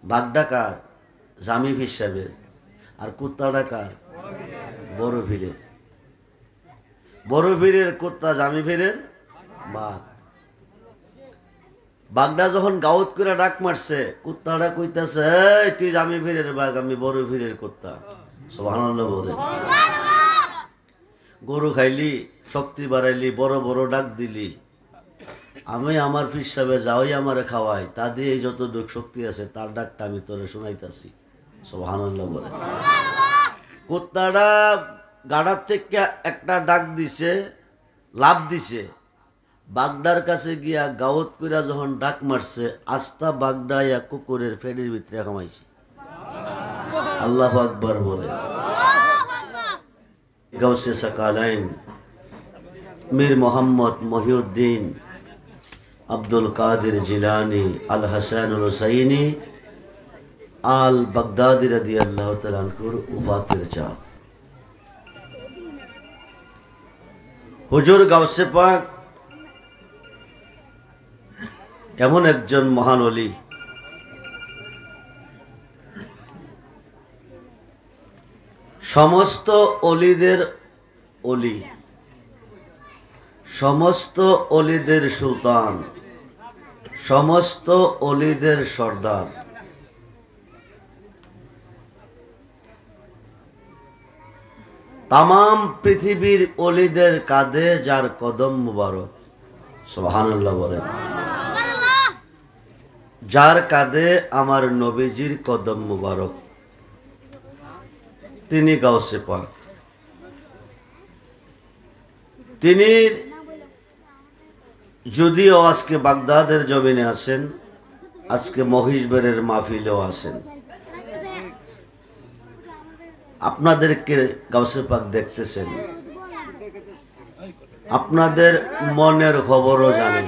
বাগদা কার? জামি পীর সাহেবের। আর কুত্তাটা কার? বড় পীরের। বড় পীরের কুত্তা জামি পীরের বাঘ। বাগদা যখন গাউত করে ডাক মারছে, কুত্তাটা কইতাছে, এই তুই জামি পীরের বাঘ, আমি বড় পীরের কুত্তা। সুবহানাল্লাহ বলে। গরু খাইলি, শক্তি বাড়াইলি, বড় বড় ডাক দিলি, আমি আমার পীর সাহেবে যাওই আমারে খাওয়াই, তা দিয়ে যত দুঃখ শক্তি আছে তার ডাকটা আমি তোরে শুনাইতাছি। সুবহানাল্লাহ বলে। কুত্তাটা গাড়ার থেকে একটা ডাক দিছে, লাভ দিছে, বাগদার কাছে গিয়া গাউত কইরা যখন ডাক মারছে, আস্তা বাগদা ইয়া কুকুরের ফেডির ভিতরে কামাইছে। আল্লাহু আকবার বলে। গাউসে সাকালাইন মীর মোহাম্মদ মহিউদ্দিন আব্দুল কাদের জিলানী আল হাসানুল হুসাইনি আল বাগদাদি রাদিয়াল্লাহু তাআলা আনহুর ওফাতের চাঁদ। হুজুর গাউসে পাক এমন একজন মহান ওলি, সমস্ত অলিদের অলি, সমস্ত অলিদের সুলতান, সমস্ত অলিদের সর্দার। তামাম পৃথিবীর অলিদের কাঁধে যার কদম মুবারক। সুবহানাল্লাহ বলেন। যার কাঁধে আমার নবীজির কদম মুবারক, তিনি গাউসে পাক। তিনি যদিও আজকে বাগদাদের জমিনে আছেন, আজকে মহিষবেরের মাহফিলেও আছেন, আপনাদেরকে গাউসে পাক দেখতেছেন, আপনাদের মনের খবরও জানেন।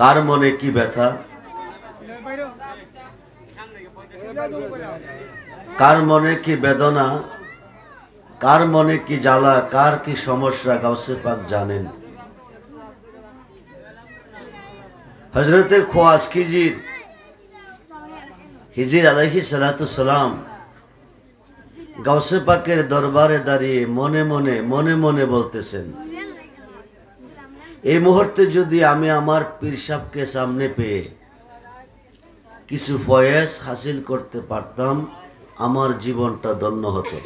কার মনে কি ব্যথা, কার মনে কি বেদনা, কার মনে কি জ্বালা, কার কি সমস্যা, গাউসে পাক জানেন। হযরতে খোয়াজ খিজির আলাইহিস সালাতু সালাম গাউসে পাকের দরবারে দাঁড়িয়ে মনে মনে বলতেছেন, এই মুহূর্তে যদি আমি আমার পীর সাহেবকে সামনে পেয়ে কিছু ফয়েজ হাসিল করতে পারতাম, আমার জীবনটা ধন্য হতো।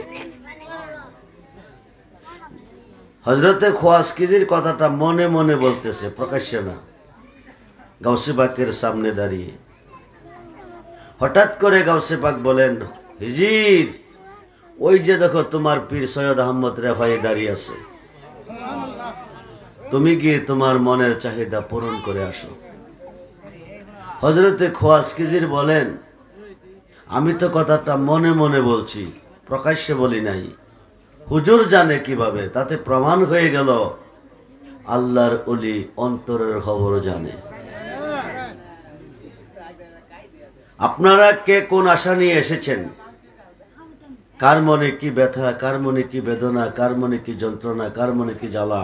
হযরতে খোয়াজ খিজির কথাটা মনে মনে বলতেছে, প্রকাশ্যে না, গাউসে পাকের সামনে দাঁড়িয়ে। হঠাৎ করে গাউসে পাক বলেন, হিজির, ওই যে দেখো তোমার পীর সৈয়দ আহমদ রেফাই দাঁড়িয়ে আছে, তুমি গিয়ে তোমার মনের চাহিদা পূরণ করে আসো। হযরতে খোয়াজ খিজির বলেন, আমি তো কথাটা মনে মনে বলছি, প্রকাশ্যে বলি নাই। হুজুর জানে কিভাবে? তাতে প্রমাণ হয়ে গেল আল্লাহর ওলি অন্তরের খবর জানে। আপনারা কে কোন আশা নিয়ে এসেছেন, কার মনে কি ব্যথা, কার মনে কি বেদনা, কার মনে কি যন্ত্রণা, কার মনে কি জ্বালা,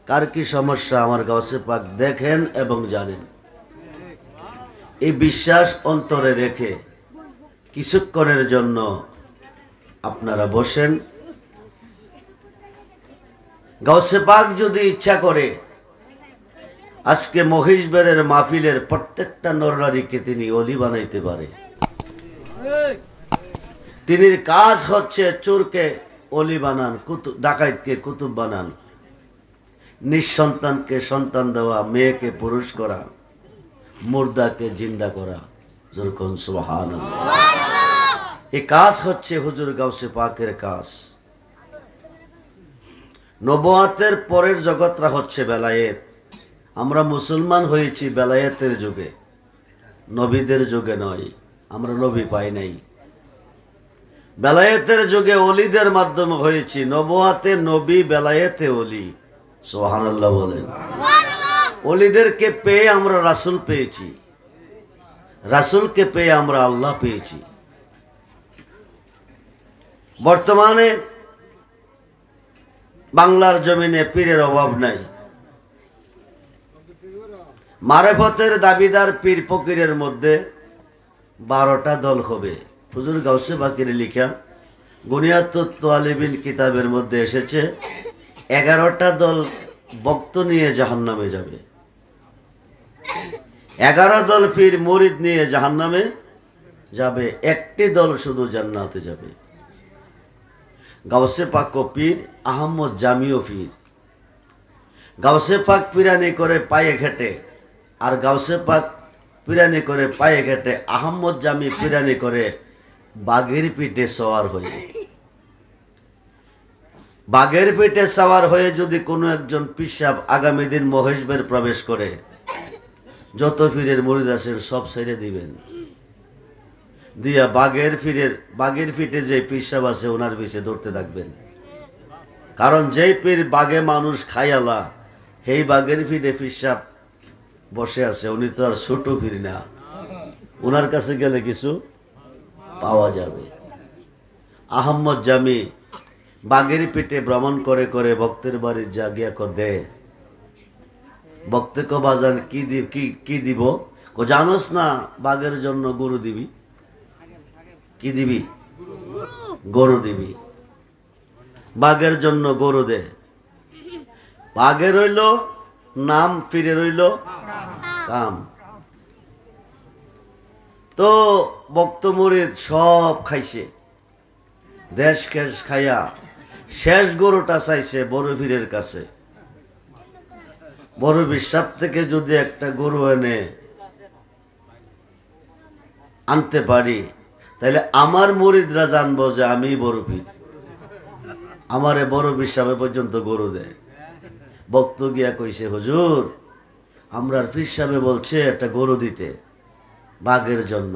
কার কি সমস্যা, আমার গাউসে পাক দেখেন এবং জানেন। এই বিশ্বাস অন্তরে রেখে কিছুক্ষণের জন্য আপনারা বসেন। গাউসে পাক যদি ইচ্ছা করে আজকে মহিষবেরের মাহফিলের প্রত্যেকটা নরনারীকে তিনি অলি বানাইতে পারে। তিনি কাজ হচ্ছে চোরকে অলি বানান, ডাকাইতকে কুতুব বানান, নিঃসন্তানকে সন্তান দেওয়া, মেয়েকে পুরুষ করা, মুর্দাকে জিন্দা করা। যেরকম সুবহানাল্লাহ। এই কাজ হচ্ছে হুজুর গাউসে পাকের কাজ। নবুয়াতের পরের জগৎটা হচ্ছে বেলায়েত। আমরা মুসলমান হয়েছি বেলায়েতের যুগে, নবীদের যুগে নয়। আমরা নবী পাই নাই। বেলায়েতের যুগে অলিদের মাধ্যমে হয়েছি। নবুয়াতে নবী, বেলায়েতে অলি। সুবহানাল্লাহ বলেন। অলিদেরকে পেয়ে আমরা রাসূল পেয়েছি, রাসূলকে পেয়ে আমরা আল্লাহ পেয়েছি। বর্তমানে বাংলার জমিনে পীরের অভাব নাই। মারেফতের দাবিদার পীর ফকিরের মধ্যে 12টা দল হবে। হুজুর গাউসে বাকির লিখা বুনিয়াতুত তালিবিন কিতাবের মধ্যে এসেছে 11টা দল ভক্ত নিয়ে জাহান্নামে যাবে, 11 দল পীর মুরিদ নিয়ে জাহান্নামে যাবে, একটি দল শুধু জান্নাতে যাবে। গাউসে পাক ও পীর আহমদ জামিও পীর। গাউসে পাক পিরানি করে পায়ে ঘেটে, আর গাউসে পাক পিরানি করে পায়ে ঘেটে, আহমদ জামি পিরানি করে বাঘের পিঠে সওয়ার হয়ে। বাঘের পিঠে সওয়ার হয়ে যদি কোনো একজন পিসাব আগামী দিন মহেশবের প্রবেশ করে, যত পীরের মুরিদ আছেন সব ছেড়ে দিবেন, দিয়া বাঘের পিঠে যে পিসাব আছে ওনার পিছে ধরতে থাকবেন। কারণ যেই পীর বাঘে মানুষ খাইয়ালা, সেই বাঘের পিঠে পিসাব বসে আছে, উনি তো আর ছোট পীর না, ওনার কাছে গেলে কিছু পাওয়া যাবে। আহম্মদ জামি বাঘের পিঠে ভ্রমণ করে করে ভক্তের বাড়ি যা গিয়া দে, ভক্তে বাজান কি দিব, জানোস না বাঘের জন্য গরু দিবি। কি দিবি? গরু দিবি। বাঘের জন্য গরু দে। বাঘের রইল নাম, ফিরে রইল কাম। তো ভক্ত মুরিদ সব খাইছে, দেশ কেশ খাইয়া শেষ গরুটা চাইছে বড় পীরের কাছে। বড় বিশ্বাস থেকে যদি একটা গরু এনে আনতে পারি, তাহলে আমার মুরিদরা জানবো যে আমি বড় পীর, আমারে বড় বিশ্বাসে পর্যন্ত গরু দেয়। ভক্ত গিয়া কইছে, হুজুর আমরার পীর সাহেব বলছে একটা গরু দিতে বাঘের জন্য।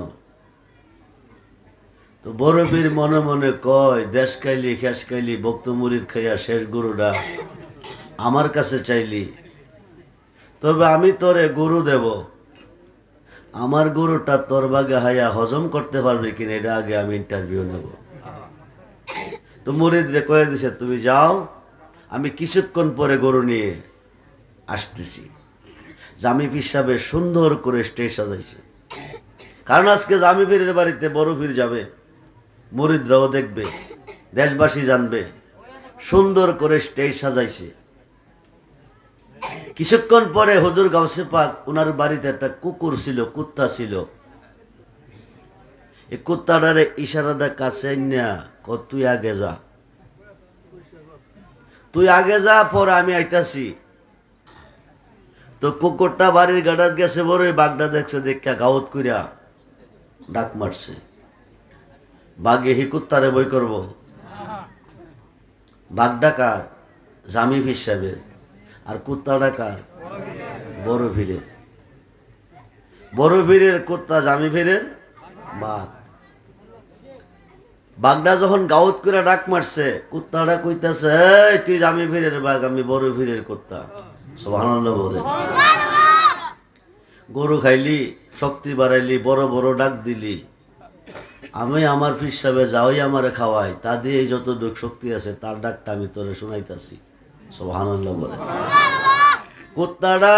তো বড় পীর মনে মনে কয়, দেশ খাইলি খেস খাইলি ভক্ত মুরিদ খাইয়া শেষ গরুটা আমার কাছে চাইলি, তবে আমি তোরে গরু দেব, আমার গরুটা তোর বাগে হাইয়া হজম করতে পারবি কিনা এটা আগে আমি ইন্টারভিউ নেব। তো মুরিদ রে কয়ে দিছে, তুমি যাও, আমি কিছুক্ষণ পরে গরু নিয়ে আসতেছি। জামি পীর সাহেব সুন্দর করে স্টেজ সাজাইছে, কারণ আজকে জামি পীরের বাড়িতে বড় পীর যাবে, মুরিদরাও দেখবে, দেশবাসী জানবে। সুন্দর করে স্টেজ সাজাইছে। কিছুক্ষণ পরে হুজুর গাউসে পাক ওনার বাড়িতে একটা কুকুর ছিল, কুত্তা ছিল। এই কুত্তাটারে ইশারা দা কাছে না, তুই আগে যা, তুই আগে যা, পরে আমি আইতাছি। তো কুকুরটা বাড়ির গাড়াত গেছে, বড় বাঘটা দেখছে, দেখা গাউত কইরা ডাক মারছে। বাঘে হি কুত্তারে বই করবো? বাঘটা কার? জামি পীর সাহেবের। আর কুত্তাটা কার? বড় পীরের। বড় পীরের কুত্তা জামি পীরের বাঘ। বাঘটা যখন গাউত করে ডাক মারছে, কুত্তাটা কইতাছে, এই তুই জামি পীরের বাঘ, আমি বড় পীরের কুত্তা। সুবহানাল্লাহ বলে। গরু খাইলি, শক্তি বাড়াইলি, বড় বড় ডাক দিলি, আমি আমার পীর সাহেবে যাওই আমারে খাওয়াই, তা দিয়ে যত দুঃখ শক্তি আছে তার ডাকটা আমি তোরে শুনাইতাছি। সুবহানাল্লাহ বলে। কুত্তাটা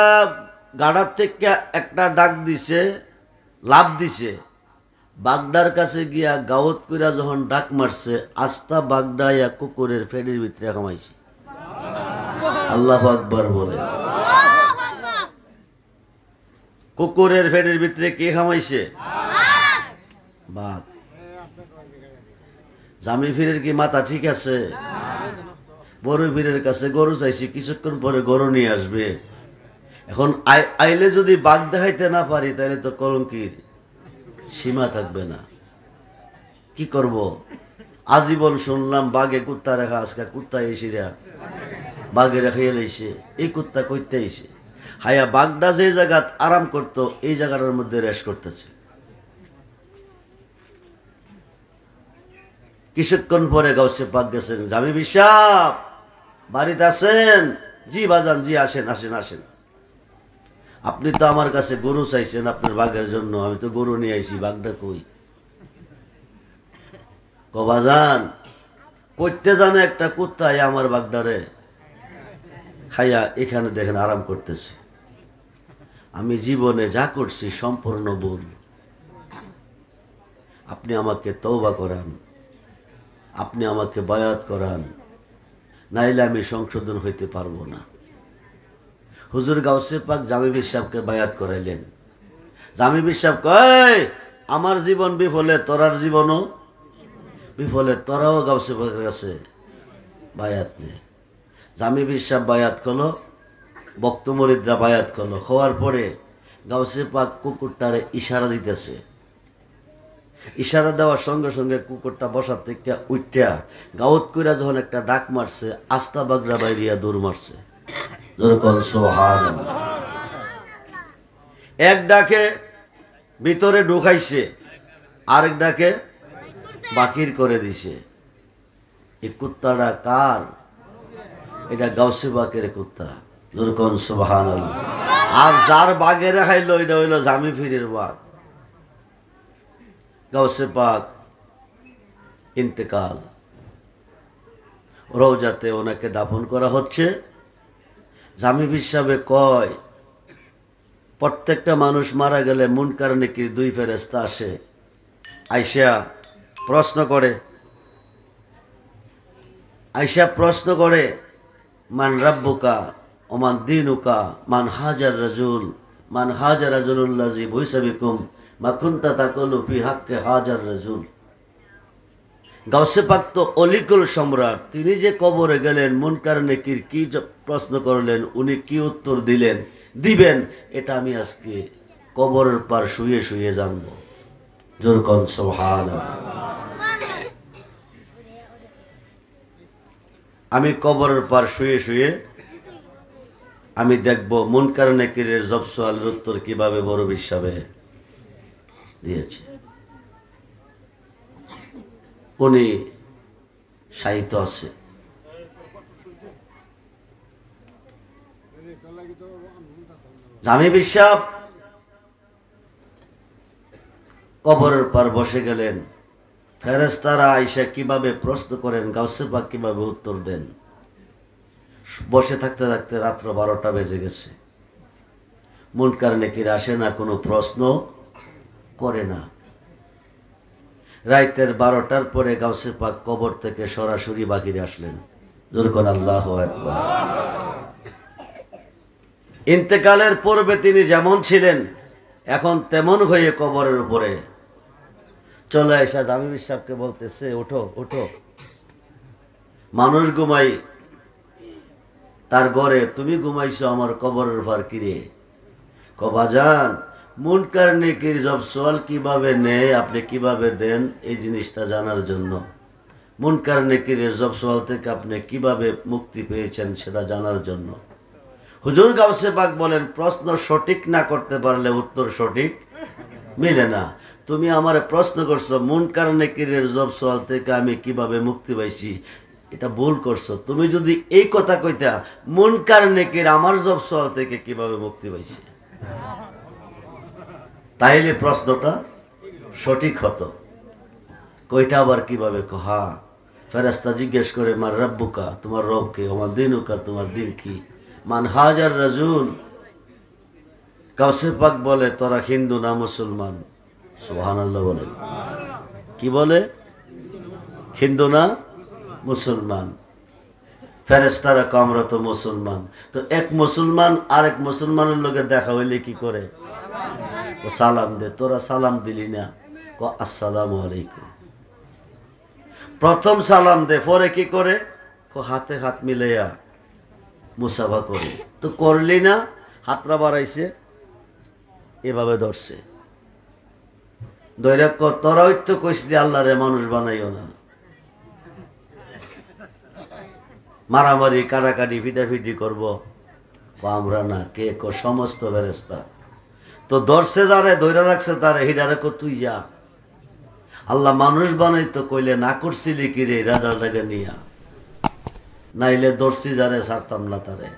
গাড়ার থেকে একটা ডাক দিছে, লাভ দিছে, বাগদার কাছে গিয়া গাউত কইরা যখন ডাক মারছে, আস্তা বাগদা ইয়া কুকুরের ফেডির ভিতরে কামাইছে। আল্লাহু আকবার বলে। কুকুরের ফেডির ভিতরে কে খামাইছে? বাঘ। জামি পীরের কি মাথা ঠিক আছে? বড় পীরের কাছে গরু চাইছি, কিছুক্ষণ পরে গরু নিয়ে আসবে। এখন আইলে যদি বাঘ দেখাইতে না পারি, তাহলে তো কলঙ্কির সীমা থাকবে না। কি করব? আজীবন শুনলাম বাঘে কুত্তা রেখা, আজকে কুত্তা এসিরা বাঘে রেখাইয়া লাইছে। এই কুত্তা কইতে আইছে, হায়া বাঘটা যে জায়গা আরাম করতো এই জায়গাটার মধ্যে রেশ করতেছে। কিছুক্ষণ পরে গাউসে পাক গেছেন, জামি বিশ্বাস বাড়িতে আছেন? জি বাজান, জি আসেন আসেন আসেন। আপনি তো আমার কাছে গরু চাইছেন আপনার বাঘের জন্য, আমি তো গরু নিয়ে আইছি, বাঘটা কই? বাজান কইতে জানে একটা কুত্তায় আমার বাঘটারে খাইয়া এখানে দেখেন আরাম করতেছে। আমি জীবনে যা করছি সম্পূর্ণ ভুল। আপনি আমাকে তওবা করান, আপনি আমাকে বায়াত করান, নাইলে আমি সংশোধন হইতে পারবো না। হুজুর গাউসে পাক জামি পীর সাহেবকে বায়াত করাইলেন। জামি পীর সাহেব কয়, আমার জীবন বিফলে তোরার জীবনও বিফলে, তোরাও গাউসে পাকের কাছে বায়াত নে। জামি পীর সাহেব বায়াত করলো, বক্ত মুরিদরা বায়াত করলো। হওয়ার পরে গাউসে পাক কুকুরটারে ইশারা দিতেছে। ইশারা দেওয়ার সঙ্গে সঙ্গে কুকুরটা বসার থেকে উঠা গাউত কইরা যখন একটা ডাক মারছে, আস্তা বাগরা বাইরিয়া দৌড় মারছে। এক ডাকে ভিতরে ঢুকাইছে, আরেক ডাকে বাকির করে দিছে। এই কুত্তাটা কার? এটা গাউসে পাকের কুত্তা। যেরকম সুবহানাল্লাহ। আর যার বাগেরে খাইলো এটা হইল জামি পীরের বাঘ। গাউসে পাক ইন্তেকাল, রওজাতে ওনাকে দাফন করা হচ্ছে। জামি পীর সাহেব কয়, প্রত্যেকটা মানুষ মারা গেলে মুনকার নেকির দুই ফেরেশতা আসে, আইসা প্রশ্ন করে মান রাব্বুকা ওমান দিনুকা মান হাজার রাজুলুল্লাযী বুইসা বিকুম মা কুনতা তাকুলু ফি হাক্কি হাজার রাজুল। গাউসে পাক তো অলিকুল সম্রাট, তিনি যে কবরে গেলেন, মুনকার নেকির কি প্রশ্ন করলেন, উনি কি উত্তর দিবেন, এটা আমি আজকে কবরের পার শুয়ে শুয়ে জানবো। জোর কোন সুবহানাল্লাহ। আমি কবরের পার শুয়ে শুয়ে আমি দেখব মুনকার নেকিরের জব সওয়ালের উত্তর কিভাবে বড় বিশ্বাবে দিয়েছে। উনি সাহিত্য আছে। জামি পীর সাহেব কবরের পার বসে গেলেন। ফেরেশতারা আইসা কিভাবে প্রশ্ন করেন, গাউসে পাক কিভাবে উত্তর দেন। বসে থাকতে থাকতে রাত্র 12টা বেজে গেছে। মুনকার নেকির আসে না, কোনো প্রশ্ন করে না। রাইতের 12টার পরে গাউসে পাক কবর থেকে সরাসরি বাহিরে আসলেন। যখন আল্লাহু আকবার। ইন্তেকালের পূর্বে তিনি যেমন ছিলেন, এখন তেমন হয়ে কবরের উপরে চলে আসা জামি পীর সাহেবকে বলতেছে, ওঠো ওঠো। মানুষ ঘুমাই তার ঘরে, তুমি ঘুমাইছো আমার কবরের ভার কিরে। কবাজান, মুনকার নেকির জব সওয়াল কিভাবে নেয়, আপনি কিভাবে দেন, এই জিনিসটা জানার জন্য। মুনকার নেকির জব সওয়াল থেকে আপনি কিভাবে মুক্তি পেয়েছেন সেটা জানার জন্য। হুজুর গাউসে পাক বলেন, প্রশ্ন সঠিক না করতে পারলে উত্তর সঠিক মিলে না। তুমি আমার প্রশ্ন করছো মুনকার নেকিরের জব সওয়াল থেকে আমি কিভাবে মুক্তি পাইছি, এটা ভুল করছো। তুমি যদি এই কথা কইতা মুনকার নেকির আমার জব সওয়াল থেকে কিভাবে মুক্তি পাইছি, তাইলে প্রশ্নটা সঠিক হতো। কইটা আবার কিভাবে কহা? ফেরেশতা জিজ্ঞেস করে, মার রাব্বুকা, তোমার রব কে, আমার দিনুকা, তোমার দিন কি, মান হাজার রাজুল। গাউসে পাক বলে, তোরা হিন্দু না মুসলমান? সুবহানাল্লাহ বলে। কি বলে? হিন্দু না মুসলমান। ফেরেশতারা কয়, আমরা তো মুসলমান। তো এক মুসলমান আরেক মুসলমানের লগে দেখা হইলে কি করে? ও সালাম দে। তোরা সালাম দিলি না? ক আসসালামু আলাইকুম। প্রথম সালাম দে, পরে কি করে? ক হাতে হাত মিলাইয়া মুসাফা করি। তো করলি না? হাতরা বাড়াইছে, এভাবে ধরছে, দৈরা ক তোরা তো কইস দি আল্লাহরে মানুষ বানাইও না। মারামারি কাটাকাটি ফিটাফিটি করবো? আমরা না। কে? ক সমস্ত ফেরেশতা। তো ধরছে যারে, ধৈরা রাখছে তারে, হিডারে ক তুই যা। আল্লাহ মানুষ বানাইতো কইলে না করছিলি কি রে রাজাটাকে নিয়া, নাইলে ধরছি যারে ছাড়তাম না তারে।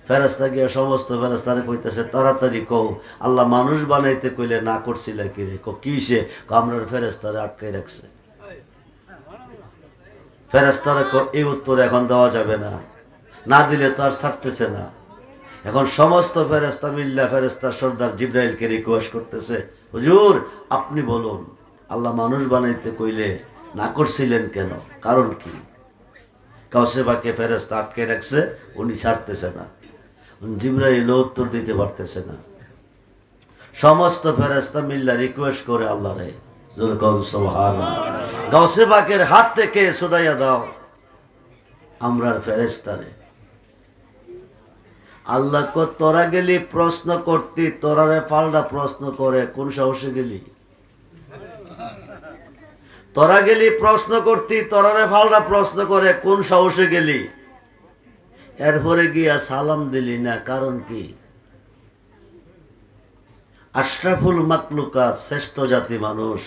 ফেরেশতা গিয়ে সমস্ত ফেরেশতারে কইতেছে, তাড়াতাড়ি কও আল্লাহ মানুষ বানাইতে কইলে না করছিল কি রে? কি হইছে? আমরা ফেরেশতারে আটকাই রাখছে। ফেরেশতারা এই উত্তর এখন দেওয়া যাবে না, না দিলে তো আর ছাড়তেছে না। এখন সমস্ত ফেরেশতা মিল্লা ফেরেশতার সর্দার জিবরাইলকে রিকোয়েস্ট করতেছে, হুজুর আপনি বলুন আল্লাহ মানুষ বানাইতে কইলে না করছিলেন কেন? কারণ কি? গাউসে পাকে ফেরেশতা আটকে রাখছে, উনি ছাড়তেছে না। জিবরাইল উত্তর দিতে পারতেছে না। সমস্ত ফেরেশতা মিল্লা রিকোয়েস্ট করে আল্লাহরে, গাউসে পাকের হাত থেকে ছুড়াইয়া দাও আমরার ফেরেশতারে। আল্লাহ কো তোরা গেলি প্রশ্ন করতি, তোরারে পাল্টা প্রশ্ন করে কোন সাহসে গেলি? তোরা গেলি প্রশ্ন করতি, তোরারে পাল্টা প্রশ্ন করে কোন সাহসে গেলি? এরপরে গিয়া সালাম দিলি না, কারণ কি? আশরাফুল মাকলুকাত, শ্রেষ্ঠ জাতি মানুষ,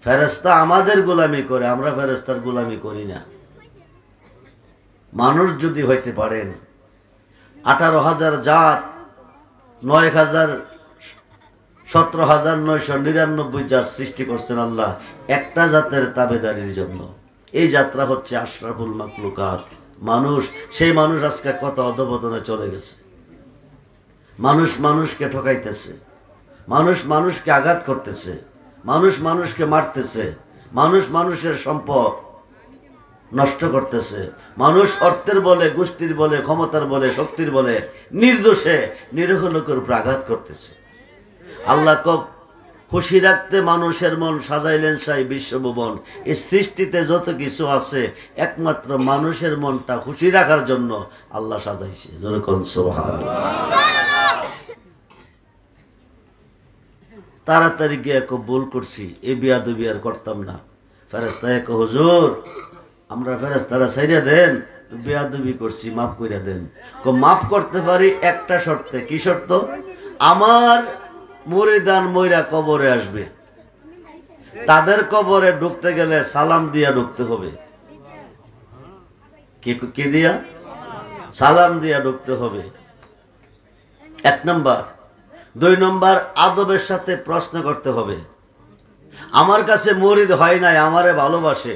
ফেরেশতা আমাদের গোলামি করে, আমরা ফেরেশতার গোলামি করি না। মানুষ যদি হইতে পারেন, 18,000 জাত, 17,999 জাত সৃষ্টি করছেন আল্লাহ একটা জাতের তাবেদারির জন্য। এই যাত্রা হচ্ছে আশরাফুল মাকলুকাত, মানুষ। সেই মানুষ আজকে কত অধপতনে চলে গেছে। মানুষ মানুষকে ঠকাইতেছে, মানুষ মানুষকে আঘাত করতেছে, মানুষ মানুষকে মারতেছে, মানুষ মানুষের সম্পদ নষ্ট করতেছে, মানুষ অর্থের বলে, গোষ্ঠীর বলে, ক্ষমতার বলে, শক্তির বলে নির্দোষে নিরীহ লোকের উপর আঘাত করতেছে। আল্লাহ কব খুশি রাখতে মানুষের মন সাজাইলেন সাই বিশ্বভুবন। এই সৃষ্টিতে যত কিছু আছে একমাত্র মানুষের মনটা খুশি রাখার জন্য আল্লাহ সাজাইছে। যেরকম তাড়াতাড়ি গিয়ে খুব ভুল করছি, এই বিয়াদবি আর করতাম না। ফেরেশতা এক হুজুর, আমরা ফেরেশতারা ছাইড়া দেন, বিয়াদবি করছি, মাফ কইরা দেন। মাফ করতে পারি একটা শর্তে। কি শর্ত? আমার মুরিদান মইরা কবরে আসবে, তাদের কবরে ঢুকতে গেলে সালাম দিয়া ঢুকতে হবে। কি দিয়া? সালাম দিয়া ঢুকতে হবে, 1 নম্বর। 2 নম্বর, আদবের সাথে প্রশ্ন করতে হবে। আমার কাছে মুরিদ হয় নাই, আমারে ভালোবাসে,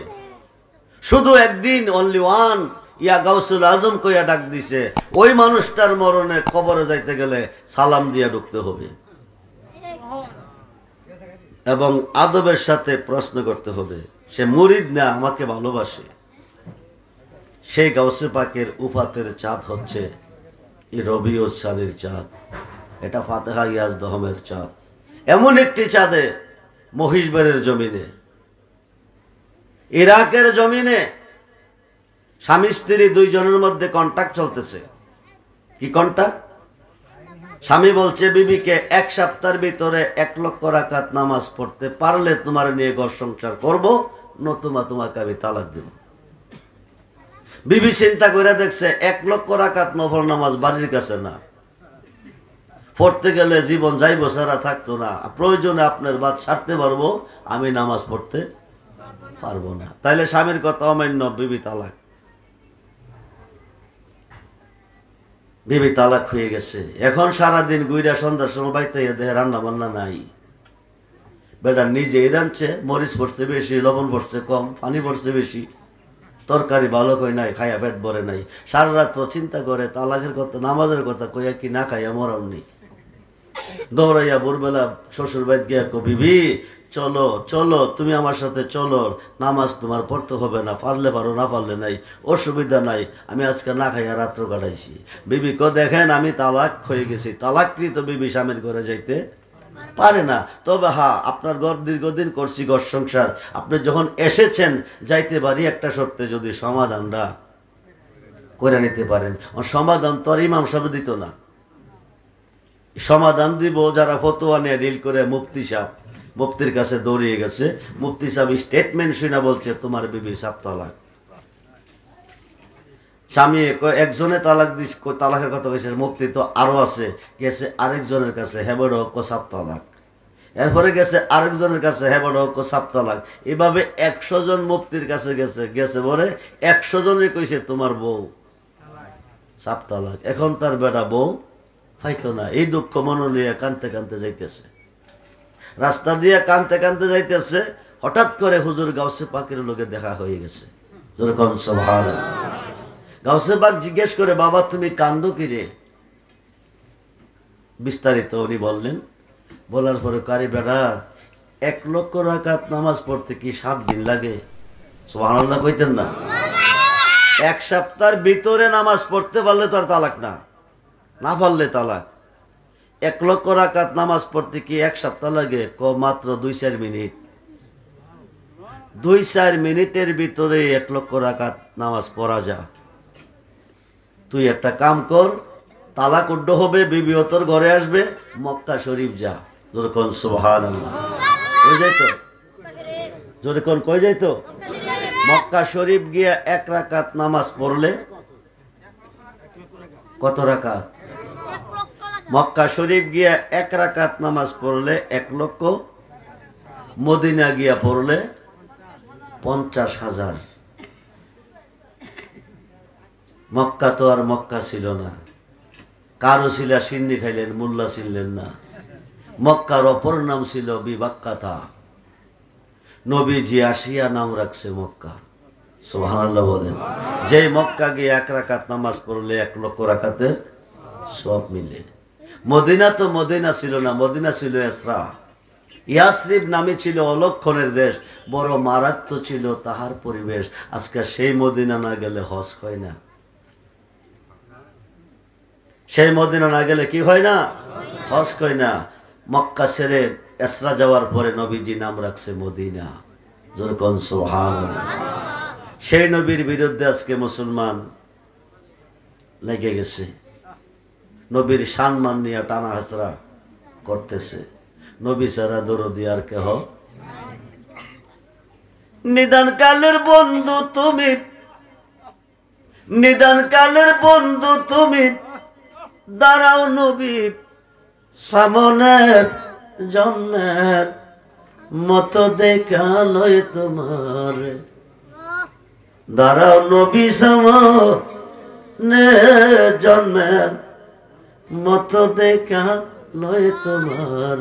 শুধু একদিন অনলি ওয়ান ইয়া গাউসুল আজম কইয়া ডাক দিছে, ওই মানুষটার মরণে কবরে যাইতে গেলে সালাম দিয়া ঢুকতে হবে। এবং আদবের সাথে প্রশ্ন করতে হবে, সে মুরিদ না, আমাকে ভালোবাসে। সেই গাউসে পাকের উফাতের চাঁদ হচ্ছে এই রবিউল চাঁদের চাঁদ। এটা ফাতেহা ইয়াজদহমের চাঁদ। এমন একটি চাঁদে মহিষবাড়ির জমিনে, ইরাকের জমিনে স্বামী স্ত্রী 2 জনের মধ্যে কন্ট্যাক্ট চলতেছে। কি কন্ট্যাক্ট? স্বামী বলছে বিবিকে 1 সপ্তাহের ভিতরে 1 লক্ষ রাকাত নামাজ পড়তে পারলে তোমার নিয়ে ঘর সংসার করবো, নতুবা তোমাকে আমি তালাক দেব। বিবি চিন্তা করে দেখছে 1 লক্ষ রাকাত নফল নামাজ বাড়ির কাছে না, পড়তে গেলে জীবন যাইবো, ছাড়া থাকতো না। প্রয়োজনে আপনার বাদ ছাড়তে পারবো, আমি নামাজ পড়তে পারবো না। তাইলে স্বামীর কথা অমান্য, বিবি তালাক। বিবি তালাক হয়ে গেছে। এখন সারাদিন গুইরা সন্ধ্যার সময় বাইতে দেহে রান্না বান্না নাই। বেটা নিজেই রাঁধছে, মরিচ পড়ছে বেশি, লবণ পড়ছে কম, পানি পড়ছে বেশি, তরকারি ভালো হয় নাই, খাইয়া পেট ভরে নাই। সারা রাত্র চিন্তা করে তালাকের কথা, নামাজের কথা, কইয়া কি না খাইয়া মরামনি। দৌড়াইয়া ভোরবেলা শ্বশুর বাড়ি গিয়া কো, বিবি চলো চলো, তুমি আমার সাথে চলো, নামাজ তোমার পড়তে হবে না, পারলে পারো, না পারলে নাই, অসুবিধা নাই, আমি আজকে না খাইয়া রাত্র কাটাইছি। বিবি কো, দেখেন আমি তালাক হয়ে গেছি। তালাককৃত বিবি স্বামীর ঘরে যাইতে পারে না। তবে হ্যাঁ, আপনার ঘর দীর্ঘদিন করছি ঘর সংসার, আপনি যখন এসেছেন যাইতে পারি, একটা শর্তে, যদি সমাধানটা করে নিতে পারেন। সমাধান তো আর ইমাম সাহেব দিত না, সমাধান দিব যারা ফতোয়া নিয়ে ডিল করে। মুফতি সাহেব, মুফতির কাছে দৌড়িয়ে গেছে। মুফতি সাহেব স্টেটমেন্ট শুনে বলছে, তোমার বিবি 7 তালাক। স্বামী একজনে তালাক দিস, তালাকের কথা কইছে, মুফতি তো আরো আছে, গেছে আরেকজনের কাছে, হেবড় 7 তালাক। এরপরে গেছে আরেকজনের কাছে, হেবড় 7 তালাক। এভাবে 100 জন মুফতির কাছে গেছে বলে 100 জনে কইছে তোমার বউ 7 তালাক। এখন তার বেটা বউ পাইতো না। এই দুঃখ মনে নিয়ে কানতে কানতে যাইতেছে, রাস্তা দিয়ে কানতে কানতে যাইতেছে। হঠাৎ করে হুজুর গাউসে পাকের লোকে দেখা হয়ে গেছে। গাউসে পাক জিজ্ঞেস করে, বাবা তুমি কান্দো কি রে? বিস্তারিত উনি বললেন। বলার পরে, কারি বেটা 1 লক্ষ রাকাত নামাজ পড়তে কি 7 দিন লাগে? সুবহানাল্লাহ কইতেন না? 1 সপ্তাহের ভিতরে নামাজ পড়তে পারলে তো আর তালাক না, না পারলে তালাক। 1 লক্ষ রাকাত নামাজ পড়তে কি 1 সপ্তাহ লাগে? মাত্র 2-4 মিনিট। 2-4 মিনিটের ভিতরে 1 লক্ষ রাকাত নামাজ পড়া যায়। তুই একটা কাম কর, তালাক উড্ড হবে, বিবিও তোর ঘরে আসবে, মক্কা শরীফ যা। জোরে কোন সুবহানাল্লাহ। কই যাইতো? জোরে কোন কই যাইতো? মক্কা শরীফ গিয়া 1 রাকাত নামাজ পড়লে কত রাকাত? মক্কা শরীফ গিয়া 1 রাকাত নামাজ পড়লে 1 লক্ষ, মদিনা গিয়া পড়লে 50,000। মক্কা তো আর মক্কা ছিল না, কারো ছিল সিন্নি খাইলেন, মোল্লা ছিলেন না। মক্কার অপর নাম ছিল বিবাক্কাতা। নবীজি আসিয়া নাম রাখছে মক্কা। সুবহানাল্লাহ বলেন। যে মক্কা গিয়ে 1 রাকাত নামাজ পড়লে 1 লক্ষ রাকাতের সব মিলে। মদিনা তো মদিনা ছিল না, মদিনা ছিল ইসরা। ইয়াসরিব নামে ছিল অলক্ষণের দেশ, বড় মারাত্মক ছিল তাহার পরিবেশ। আজকে সেই মদিনা না গেলে হজ হয় না। সেই মদিনা না গেলে কি হয় না? হজ হয় না। মক্কা ছেড়ে ইসরা যাওয়ার পরে নবীজি নাম রাখছে মদিনা। যেরকম সুবহানাল্লাহ। সেই নবীর বিরুদ্ধে আজকে মুসলমান লেগে গেছে, নবীর সম্মান নিয়ে টানা হাসরা করতেছে। নবী ছাড়া দরদি আর কেহ। নিদান কালের বন্ধু তুমি, নিদান কালের বন্ধু তুমি, দাঁড়াও নবী সামনে, জন্মের মতো দেখা লয় তোমার। দাঁড়াও নবী সামনে, জন্মের মতো দেখা লয় তোমার।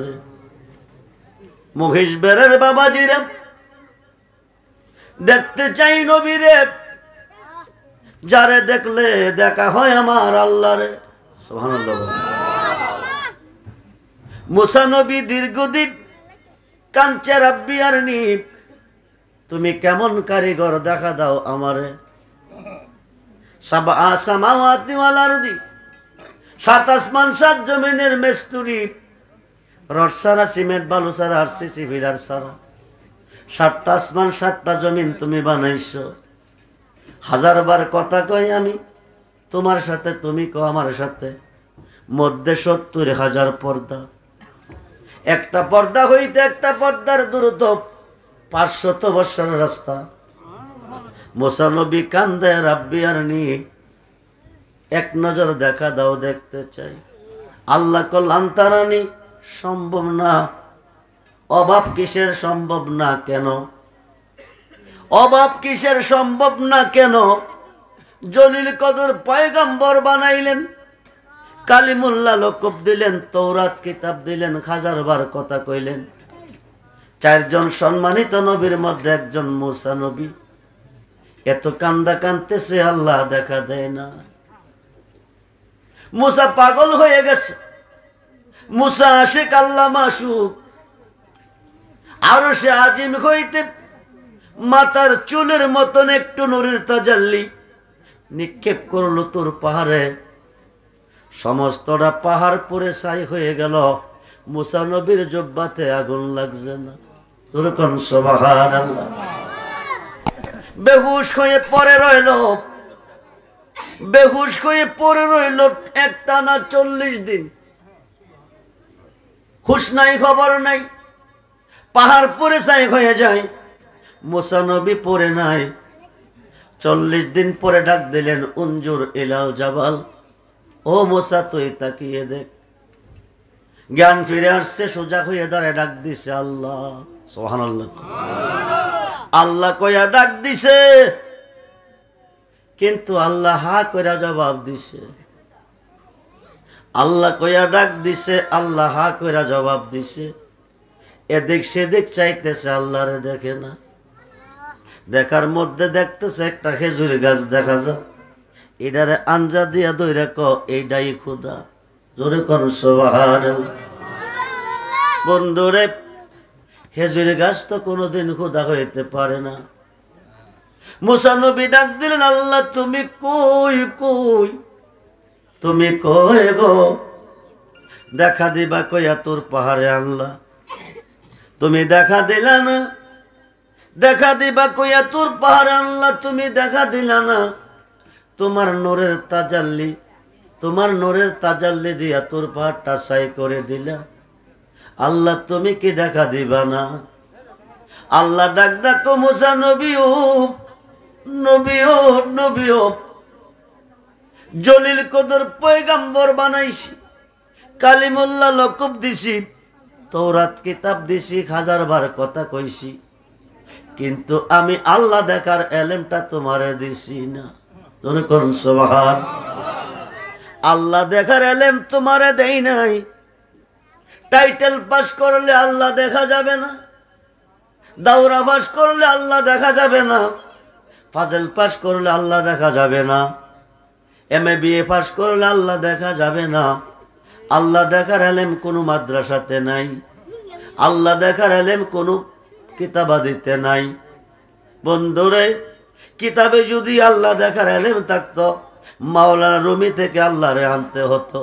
মহিষ বেড়ের বাবাজিরা দেখতে চাই নবীরে, যারে দেখলে দেখা হয় আমার আল্লাহরে। সুবহানাল্লাহ। মুসা নবী দীর্ঘদিন কাঞ্চে রাব্বি আর নি, তুমি কেমন কারিগর দেখা দাও আমারে। সাবা সামাওয়াতি ওয়াল আরদি, 7 আসমান 7 জমিনের মেস্তুরি, রড সারা, সিমেন্ট বালু সারা, আরসিসি পিলার সারা, 7টা আসমান 7টা জমিন তুমি বানাইছো। 1000বার কথা কই আমি তোমার সাথে, তুমি কও আমার সাথে। মধ্যে 70,000 পর্দা, একটা পর্দা হইতে একটা পর্দার দূরত্ব 500 বছরের রাস্তা। মুসা নবী কান্দে রাব্বি আর নি, এক নজর দেখা দাও, দেখতে চাই। আল্লাহ কল্যাণ তারানি, সম্ভব না। অভাব কিসের সম্ভব না কেন? অভাব কিসের সম্ভব না কেন? জলিল কদর পয়গম্বর বানাইলেন, কালিমুল্লাহ লকব দিলেন, তৌরাত কিতাব দিলেন, 1000বার কথা কইলেন। 4 জন সম্মানিত নবীর মধ্যে একজন মুসা নবী। এত কান্দা কান্দতেছে, আল্লাহ দেখা দেয় না। মুসা পাগল হয়ে গেছে। মুসা আশিক, আল্লাহ মাসুক। আরশে আজিম হইতে মাথার চুলের মতন একটু নূরের তাজাল্লি নিক্ষেপ করলো তোর পাহাড়ে। সমস্তটা পাহাড় পরে ছাই হয়ে গেল। মুসা নবীর জব্বাতে আগুন লাগছে না। এরকম সুবহানাল্লাহ। বেহুশ হয়ে পড়ে রইল, বেহুশ হয়ে পড়ে রইল একটানা 40 দিন। হুশ নাই, খবর নাই। পাহাড় পরে ছাই হয়ে যায়, মুসা নবী পড়ে নাই। 40 দিন পরে ডাক দিলেন, উনজুর ইলাল জাবাল, ও মুসা তুই তাকিয়ে দেখ। জ্ঞান ফিরে আসছে, সোজা হয়ে দাঁড়ায় ডাক দিছে আল্লাহ। সুবহানাল্লাহ। আল্লাহ কইয়া ডাক দিছে, কিন্তু আল্লাহ হা কইরা জবাব দিছে। আল্লাহ কইয়া ডাক দিছে, আল্লাহ হা কইরা জবাব দিছে। এদিক সেদিক চাইতেছে, আল্লাহরে দেখে না। দেখার মধ্যে দেখতেছে একটা খেজুর গাছ দেখা যায়। এটারে আঞ্জা দিয়া দইরা ক, এইটাই খুদা। জোরে কোন সুবহানাল্লাহ। বন্ধুরে, খেজুর গাছ তো কোনোদিন খোদা হইতে পারে না। মুসা নবী ডাক দিলেন, আল্লাহ তুমি কই কই, তুমি কই গো, দেখা দিবা কইয়া তোর পাহাড়ে আনলা, তুমি দেখা দিলা না, দেখা দিবা কইয়া তোর পাহাড়ে আনলা, তুমি দেখা দিলা না। তোমার নূরের তাজাল্লি, তোমার নূরের তাজাল্লি দিয়া তোর পাহাড়টা ছাই করে দিলা, আল্লাহ তুমি কি দেখা দিবা না? আল্লাহ ডাক ডাকো মুসা নবী ও নবী ও নবী ও, জলিল কদর পয়গাম্বর বানাইছি, কালিমুল্লাহ লকব দিছি, তৌরাত কিতাব দিছি, 1000 বার কথা কইছি, কিন্তু আমি আল্লাহ দেখার এলেমটা তোমারে দিছি না। তোর কোন সুবহান। আল্লাহ দেখার এলেম তোমারে দেই নাই। টাইটেল পাস করলে আল্লাহ দেখা যাবে না, দাওরা পাস করলে আল্লাহ দেখা যাবে না, ফাজল পাস করলে আল্লাহ দেখা যাবে না, এমএ বিএ পাস করলে আল্লাহ দেখা যাবে না। আল্লাহ দেখার এলেম কোনো মাদ্রাসাতে নাই, আল্লাহ দেখার এলেম কোনো কিতাবাদিতে নাই। বন্ধুরে, কিতাবে যদি আল্লাহ দেখার এলেম থাকতো, মাওলানা রুমি থেকে আল্লাহরে আনতে হতো,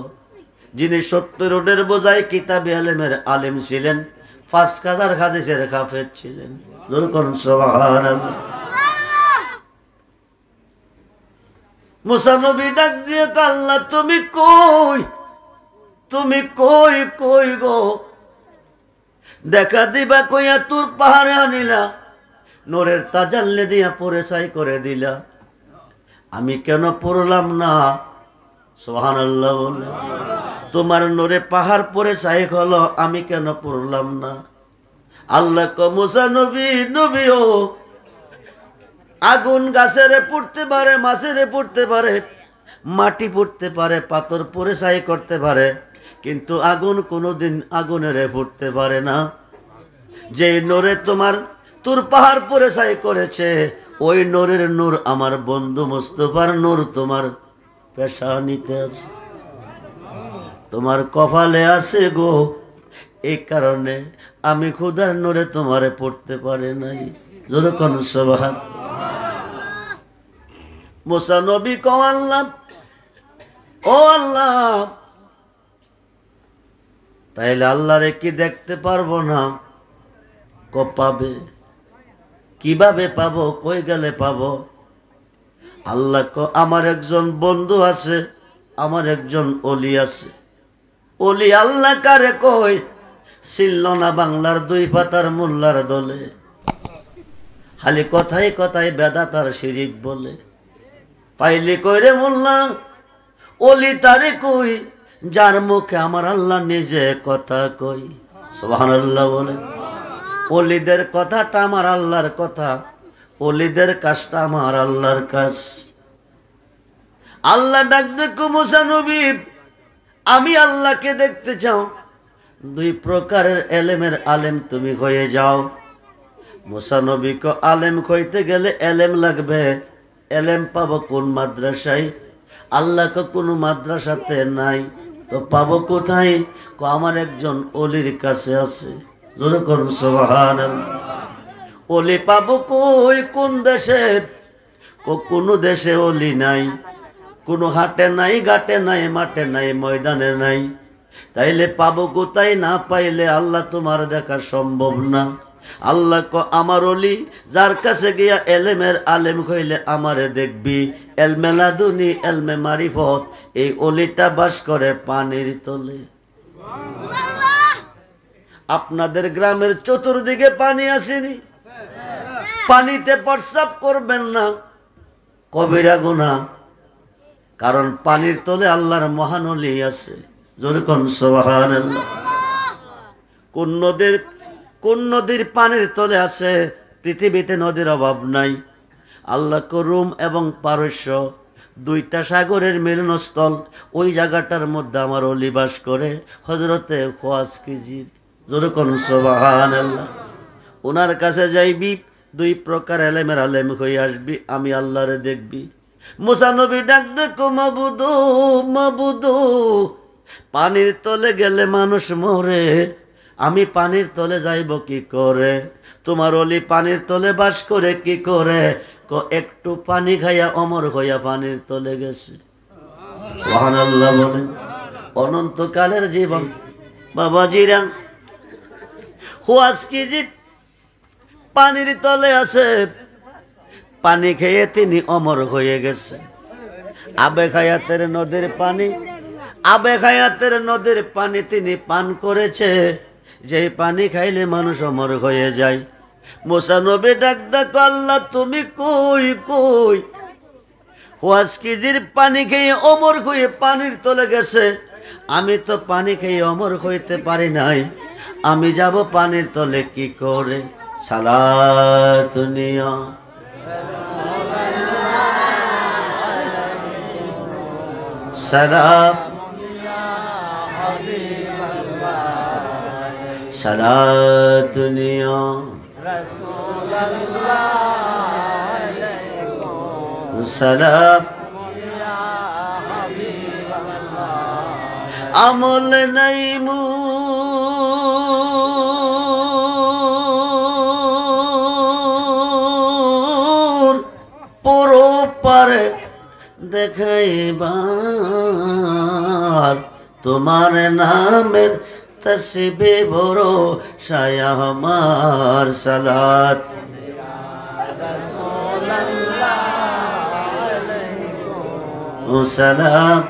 যিনি 70 রোডের বোঝায় কিতাবে এলেমের আলেম ছিলেন, 5000 হাদিসের হাফেজ ছিলেন। যখন সুবহানাল্লাহ। মুসা নবী ডাক দিয়ে, আল্লাহ তুমি কই, তুমি কই কই গো, দেখা দিবা কইয়া তোর পাহাড়ে আনিলা, নূরের তাজাল্লি দিয়া পরে ছাই করে দিলা, আমি কেন পড়লাম না? সুবহানাল্লাহ বলে। তোমার নূরে পাহাড় পরে ছাই হলো, আমি কেন পড়লাম না? আল্লাহ কো মুসা নবী নবী ও, আগুন গাছেরে পড়তে পারে, মাছেরে পড়তে পারে, মাটি পড়তে পারে, পাথর পরে ছাই করতে পারে, কিন্তু আগুন কোনোদিন আগুনেরে পড়তে পারে না। যে নূরে তোমার তোর পাহাড় পরে ছাই করেছে, ওই নূরের নূর আমার বন্ধু মুস্তাফার নূর তোমার পেশানিতে আছে, তোমার কপালে আছে গো। এই কারণে আমি খোদার নূরে তোমারে পড়তে পারে নাই। যখন সুবহান। মুসা নবী কো আল্লাহ, ও আল্লাহ, তাইলে আল্লাহরে কি দেখতে পারবো না? পাবে, কিভাবে পাবো, কই গেলে পাবো? আল্লাহ কো আমার একজন বন্ধু আছে, আমার একজন ওলি আছে। ওলি আল্লাহ কারে কই? ছিল না বাংলার 2 পাতার মোল্লার দলে, খালি কথায় কথায় বেদাতার শিরিক বলে। পাইলি কই রে মোল্লা? ওলি তারে কই যার মুখে আমার আল্লাহ নিজে কথা কই। সুবহানাল্লাহ বলে। ওলিদের কথাটা আমার আল্লাহর কথা, ওলিদের কাজটা আমার আল্লাহর কাজ। আল্লাহ ডাক দেখো মুসা নবী, আমি আল্লাহকে দেখতে চাও, 2 প্রকারের এলেমের আলেম তুমি হয়ে যাও। মুসা নবী কো আলেম হইতে গেলে এলেম লাগবে, এলেম পাবো কোন মাদ্রাসায়? আল্লাহ কো কোনো মাদ্রাসাতে নাই, তো পাবো কোথায়? কো আমার একজন ওলির কাছে আছে। যখন সুবহানাল্লাহ। ওলি পাবো কই, কোন দেশে? কো কোনো দেশে ওলি নাই, কোনো হাটে নাই, ঘাটে নাই, মাঠে নাই, ময়দানে নাই। তাইলে পাবো কোথায়? না পাইলে আল্লাহ তোমার দেখা সম্ভব না। আল্লাহ কো আমার ওলি যার কাছে গিয়া এলেমের আলেম হইলে আমারে দেখবি, এলমে লাদুনি এলমে মারিফত, এই ওলিটা বাস করে পানির তলে। আপনাদের গ্রামের চতুর্দিকে পানি আসেনি? পানিতে প্রস্রাব করবেন না, কবিরা গুনাহ। কারণ পানির তলে আল্লাহর মহান ওলি আছে। যেরকম সুবহানাল্লাহ। কোন নদীর পানির তলে আছে? পৃথিবীতে নদীর অভাব নাই। আল্লাহ রুম এবং পারস্য 2টা সাগরের মিলনস্থল, ওই জায়গাটার মধ্যে আমার ওলি বাস করে, হযরতে খোয়াজকিজির। যেরকম সুবহানাল্লাহ। ওনার কাছে যাইবি, 2 প্রকার এলেমের আলেম হয়ে আসবি, আমি আল্লাহরে দেখবি। মুসা নবী ডাক দেখো মাবুদু মাবুদু, পানির তলে গেলে মানুষ মরে, আমি পানির তলে যাইব কি করে? তোমার অলি পানির তলে বাস করে কি করে? একটু পানি খাইয়া অমর হইয়া পানির তলে গেছে। সুবহানাল্লাহ বলেন। অনন্তকালের জীবন বাবাজিরা, হুয়াজকি জি পানির তলে আছে, পানি খেয়ে তিনি অমর হয়ে গেছে। আবে হায়াতের নদীর পানি, আবে হায়াতের নদীর পানি তিনি পান করেছে, যেই পানি খাইলে মানুষ অমর হয়ে যায়। মুসা নবী ডাক ডাক, আল্লাহ তুমি কই কই? হুয়াজকিজির পানি খেয়ে অমর হয়ে পানির তলে গেছে, আমি তো পানি খেয়ে অমর হইতে পারি নাই, আমি যাব পানির তলে কি করে? সালাতুনিয়া সালাম সালাতুনিয়া সালাম। আমল নাই মুর পুরো পারে দেখাইবার, তোমার নামের তসবিহ বড় শায়া আমার। সালাত ও সালাম।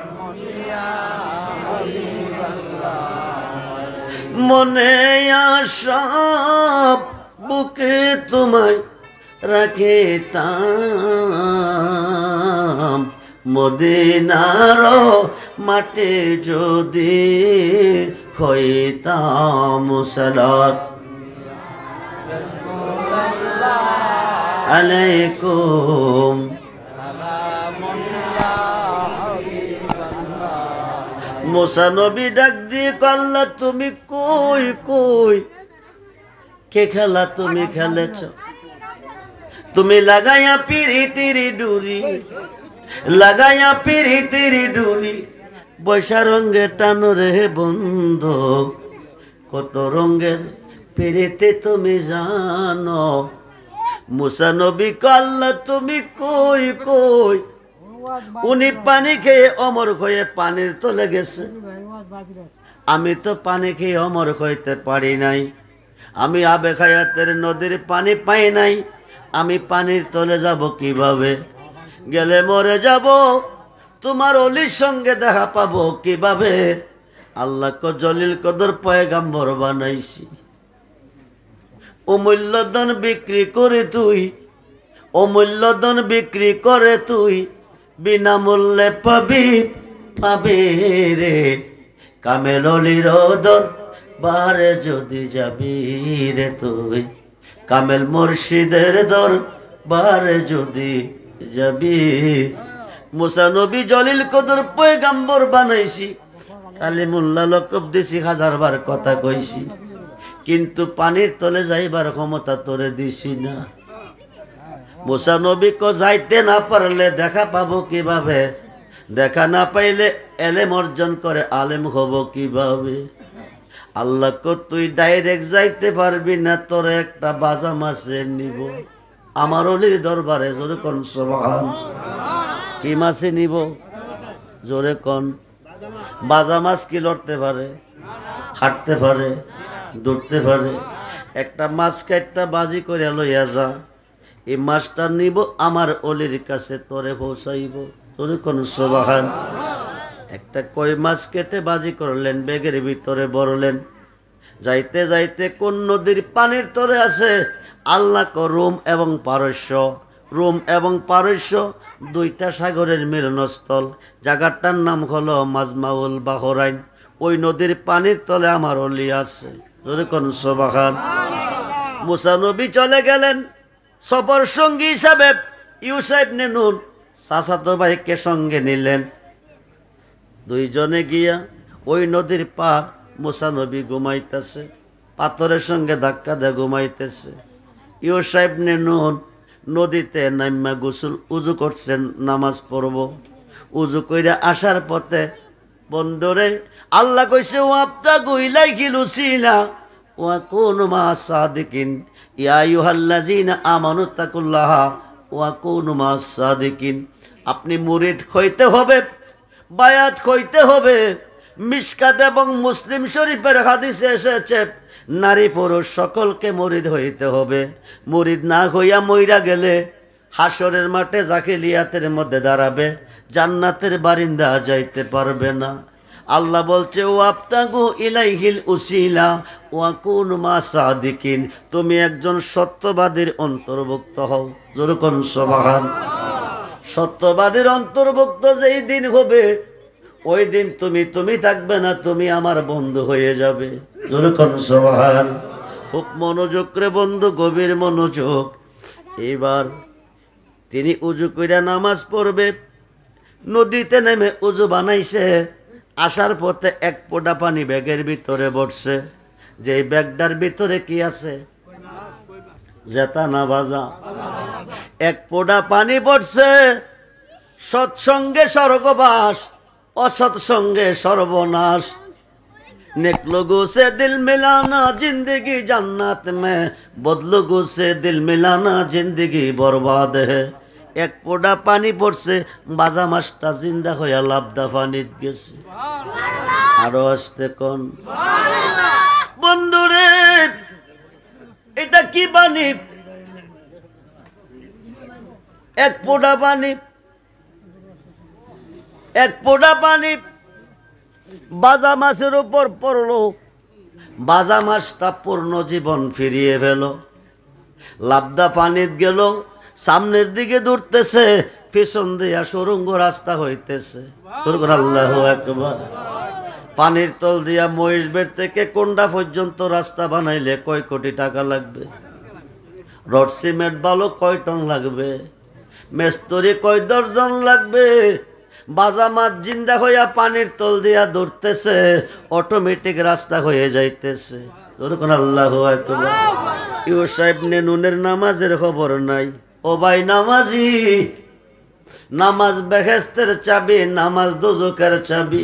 মনে আশা বুকে তোমায় রাখিতাম, মদিনার মাটি যদি হইতাম। সালাত আলাইকুম। মুসা নবী ডাক দিয়ে আল্লাহ তুমি কই কই? কে খেলা তুমি খেলেছ? তুমি লাগাইয়া পিরিতির ডুরি, লাগাইয়া পিরিতির ডুরি, বৈশা রঙে টানো রে বন্ধু, কত রঙের পিরিতি তুমি জানো। মুসা নবী আল্লাহ তুমি কই কই? উনি পানি খেয়ে অমর হয়ে পানির তলে গেছে, আমি তো পানি খেয়ে অমর হইতে পারি নাই, আমি আবে হায়াতের নদীর পানি পাই নাই, আমি পানির তলে যাব কিভাবে? গেলে মরে যাব, তোমার অলির সঙ্গে দেখা পাবো কিভাবে? আল্লাহ কো জলিল কদর পয়গাম্বর বানাইছি, অমূল্য ধন বিক্রি করে তুই, অমূল্য ধন বিক্রি করে তুই, বিনামূল্যে পাবি পাবে রে। কামেল অলির দরবারে যদি যাবি রে তুই, কামেল মুর্শিদের দরবারে যদি যাবি। মুসা নবী জলিল কদর পয়গাম্বর বানাইছি, কালিমুল্লাহ লকব দিছি, 1000 বার কথা কইছি, কিন্তু পানির তলে যাইবার ক্ষমতা তোরে দিছি না। মুসা নবী কো যাইতে না পারলে দেখা পাবো কিভাবে? দেখা না পাইলে এলেম অর্জন করে আলেম হব কিভাবে? আল্লাহ কো তুই ডাইরেক্ট যাইতে পারবি না, তোরে একটা বাজা মাছে নিব আমার অলির দরবারে। জোরে কোন সুবহান। কি মাছে নিব? জোরে কোন। বাজা মাছ কি লড়তে পারে? হাঁটতে পারে, দৌড়তে পারে? একটা মাছ কাটটা বাজি করে লইয়া যা, এই মাছটা নিব আমার অলির কাছে তোরে পৌঁছাইব। তোরে কোন সুবহান। একটা কই মাছ কেটে বাজি করলেন, ব্যাগের ভিতরে ভরলেন, যাইতে যাইতে কোন নদীর পানির তলে আছে? আল্লাহ কো রোম এবং পারস্য, রোম এবং পারস্য দুইটা সাগরের মিলনস্থল, জায়গাটার নাম হলো মাজমাউল বাহরাইন। ওই নদীর পানির তলে আমার অলি আছে। যদি কোন সুবহান। মুসা নবী চলে গেলেন, সফর সঙ্গী হিসাবে ইউসা ইবনে নুন চাচাতো ভাইকে সঙ্গে নিলেন। দুইজনে গিয়া ওই নদীর পার, মুসা নবী ঘুমাইতেছে, পাথরের সঙ্গে ধাক্কা দিয়ে ঘুমাইতেছে। ইউসা ইবনে নুন নদীতে নাইমা গোসল উজু করছেন, নামাজ পড়ব। উজু কইরা আসার পথে বন্দরে আল্লাহ কইছে ওয়াবতা গুইলাই খিলুছিলা ওয়া কুনু মা'আস সাদিকিন ইয়া আইয়ুহাল্লাযীনা আমানু তাকুল্লাহা ওয়া কুনু মা'আস সাদিকিন। আপনি মুরিদ হইতে হবে, বায়াত হইতে হবে। মিশকাত এবং মুসলিম শরীফের হাদিসে এসেছে নারী পুরুষ সকলকে মুরিদ হইতে হবে। মুরিদ না হইয়া মইরা গেলে হাসরের মাঠে জাকিলিয়াতের মধ্যে দাঁড়াবে, জান্নাতের বারিন্দা যাইতে পারবে না। আল্লাহ বলছে ওয়াবতাগু ইলাইহিল উসিলা ওয়া কুনু মা সাদিকিন, তুমি একজন সত্যবাদীর অন্তর্ভুক্ত হও। জোরে কোন সুবহান। সত্যবাদীর অন্তর্ভুক্ত যেই দিন হবে ওই দিন তুমি থাকবে না, তুমি আমার বন্ধু হয়ে যাবে। জোরে কোন সুবহান। খুব মনোযোগ রে বন্ধু, গভীর মনোযোগ। এবার তিনি উজু কইরা নামাজ পড়বে, নদীতে নেমে উজু বানাইছে। আসার পথে এক ফোঁটা পানি ব্যাগের ভিতরে বসছে। যে ব্যাগটার ভিতরে কি আছে? জেতা না বাজা? এক ফোঁটা পানি পড়ছে। সৎসঙ্গে স্বর্গবাস, অসৎসঙ্গে সর্বনাশ। नेक लोगों से दिल मिलाना जिंदगी जन्नत में, बदलोगों से दिल मिलाना जिंदगी बर्बाद है। एक पोड़ा पानी पड़ছে, বাজা মাছটা জিন্দা হইয়া লাবদা পানিত গেছে। আরো আসতে কোন বন্ধুরে, এটা কি পানি? এক পোড়া পানি, এক পোড়া পানি বাজা মাছের উপর পড়লো। বাজা মাছটা পূর্ণ জীবন ফিরিয়ে ফেল। লাবদা পানিত গেল, সামনের দিকে দৌড়তেছে, পিছন দিয়া সুরঙ্গ রাস্তা হইতেছে। আল্লাহু আকবার। পানির তল দিয়া মহিষবের থেকে কোন্ডা পর্যন্ত রাস্তা বানাইলে কয় কোটি টাকা লাগবে? রড সিমেন্ট বালু কয় টন লাগবে? মেস্তরি কয় দর্জন লাগবে? বাজা মাছ জিন্দা হইয়া পানির তল দিয়া দৌড়তেছে, অটোমেটিক রাস্তা হয়ে যাইতেছে। আল্লাহু আকবার। ইউসা ইবনে নুনের নামাজের খবর নাই। ও ভাই নামাজি, নামাজ বেহেশতের চাবি, নামাজ দোজখের চাবি।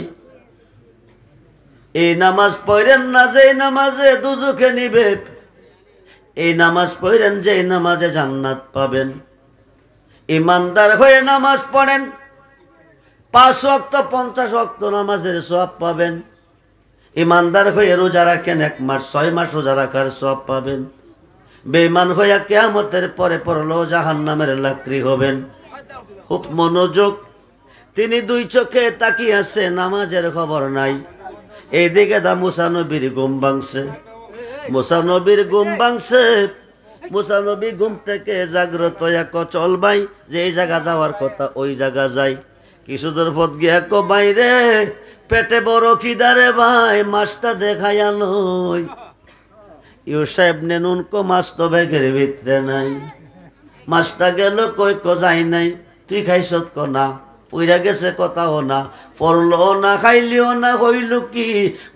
এই নামাজ পড়েন না যেই নামাজে দোজখে নিবে, এই নামাজ পড়েন যেই নামাজে জান্নাত পাবেন। ইমানদার হয়ে নামাজ পড়েন, 5 ওয়াক্ত 50 ওয়াক্ত নামাজের সওয়াব পাবেন। ইমানদার হয়ে রোজা রাখেন, 1 মাস 6 মাস রোজা রাখার সওয়াব পাবেন। বেঈমান হইয়া কিয়ামতের পরে পরলো জাহান্নামের লাকড়ি হবেন। খুব মনোযোগ। তিনি 2 চোখে তাকিয়ে আছে, নামাজের খবর নাই। এইদিকে দা মুসা নবীর ঘুম ভাঙছে। মুসা নবীর ঘুম ভাঙছে। মুসা নবী ঘুম থেকে জাগ্রত হইয়া চল ভাই, যে এই জায়গা যাওয়ার কথা ওই জায়গা যাই। কিছু দূর পথ গিয়া কো বাইরে পেটে বড় খিদারে ভাই, মাছটা দেখাইয়া লই। ইউসা ইবনে নুন কো মাছ তো ব্যাগের ভিতরে নাই। মাছটা গেল কই কো যাই নাই। তুই খাইছত কো না, পইরা গেছে কথাও না, পড়লো না, খাইলিও না, হইল কি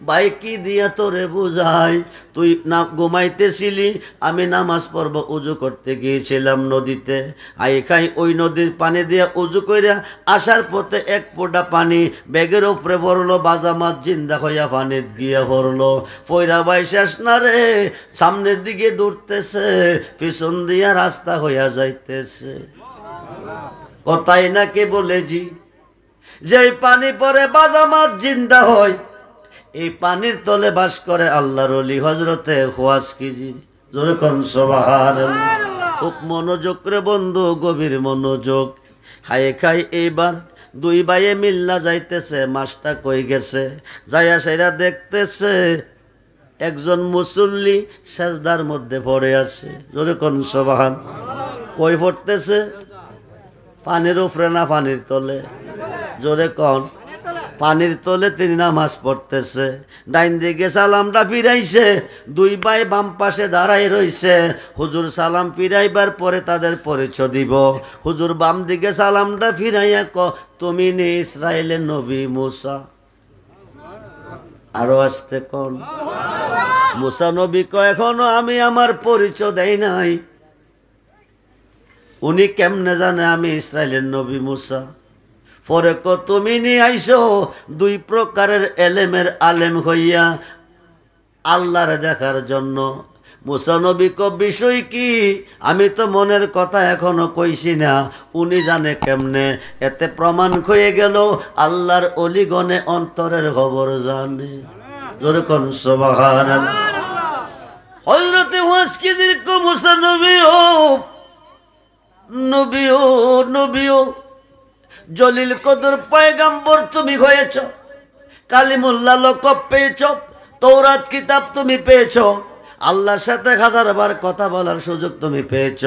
ভাই? কি দিয়া তোরে বুঝাই? তুই না ঘুমাইতেছিলি, আমি নামাজ পড়ব উজু করতে গিয়েছিলাম নদীতে। আই খাই ওই নদীর পানি দিয়া উজু কইরা আসার পথে এক ফোঁটা পানি ব্যাগের উপরে পড়লো, বাজা মাছ জিন্দা হইয়া পানিত গিয়া পড়লো। পইরা ভাই শেষ না রে, সামনের দিকে দৌড়তেছে, পিছন দিয়া রাস্তা হইয়া যাইতেছে। কথাই নাকি বলেছি, যেই পানি পরে বাজা মাছ জিন্দা হয়, এই পানির তলে বাস করে আল্লাহর ওলি হযরতে খোয়াজকিজির। জোরে কোন সুবহানাল্লাহ। খুব মনোযোগ রে বন্ধু, গভীর মনোযোগ। হায় খাই এইবার 2 ভাইয়ে মিল্লা যাইতেছে, মাছটা কই গেছে। যাইয়া সেরা দেখতেছে একজন মুসল্লি সেজদার মধ্যে পড়ে আছে। জোরে কোন সুবহান। কই পড়তেছে? পানির উপরে না পানির তলে? জোরে কন। পানির তলে তিনি নামাজ পড়তেছে। ডাইন দিকে সালামটা ফিরাইছে, 2 ভাই বাম পাশে দাঁড়াই রইছে। হুজুর সালাম ফিরাইবার পরে তাদের পরিচয় দিব। হুজুর বাম দিকে সালামটা ফিরাইয়া ক, তুমি নি ইসরায়েলের নবী মুসা? আরো আসতে কোন মুসা নবী ক, এখনো আমি আমার পরিচয় দেই নাই। উনি কেমনে জানে আমি ইসরায়েলের নবী মুসা? পরে ক, তুমি নিয়ে আইসো 2 প্রকারের এলেমের আলেম হইয়া, আল্লাহরে দেখার জন্য। মুসা নবী বিষয় কি, আমি তো মনের কথা এখনো কইছি না, উনি জানে কেমনে। এতে প্রমাণ হয়ে গেল আল্লাহর অলিগণে অন্তরের খবর জানে। জোরে কোন সুবহানাল্লাহ। হযরতে ওয়াসকিদির কো মুসা নবীও জলিল কদর পয়গাম্বর তুমি হয়েছ, কালিমুল্লাহ লকব পেয়েছ, তৌরাত কিতাব তুমি পেয়েছ, আল্লাহর সাথে হাজারবার কথা বলার সুযোগ তুমি পেয়েছ,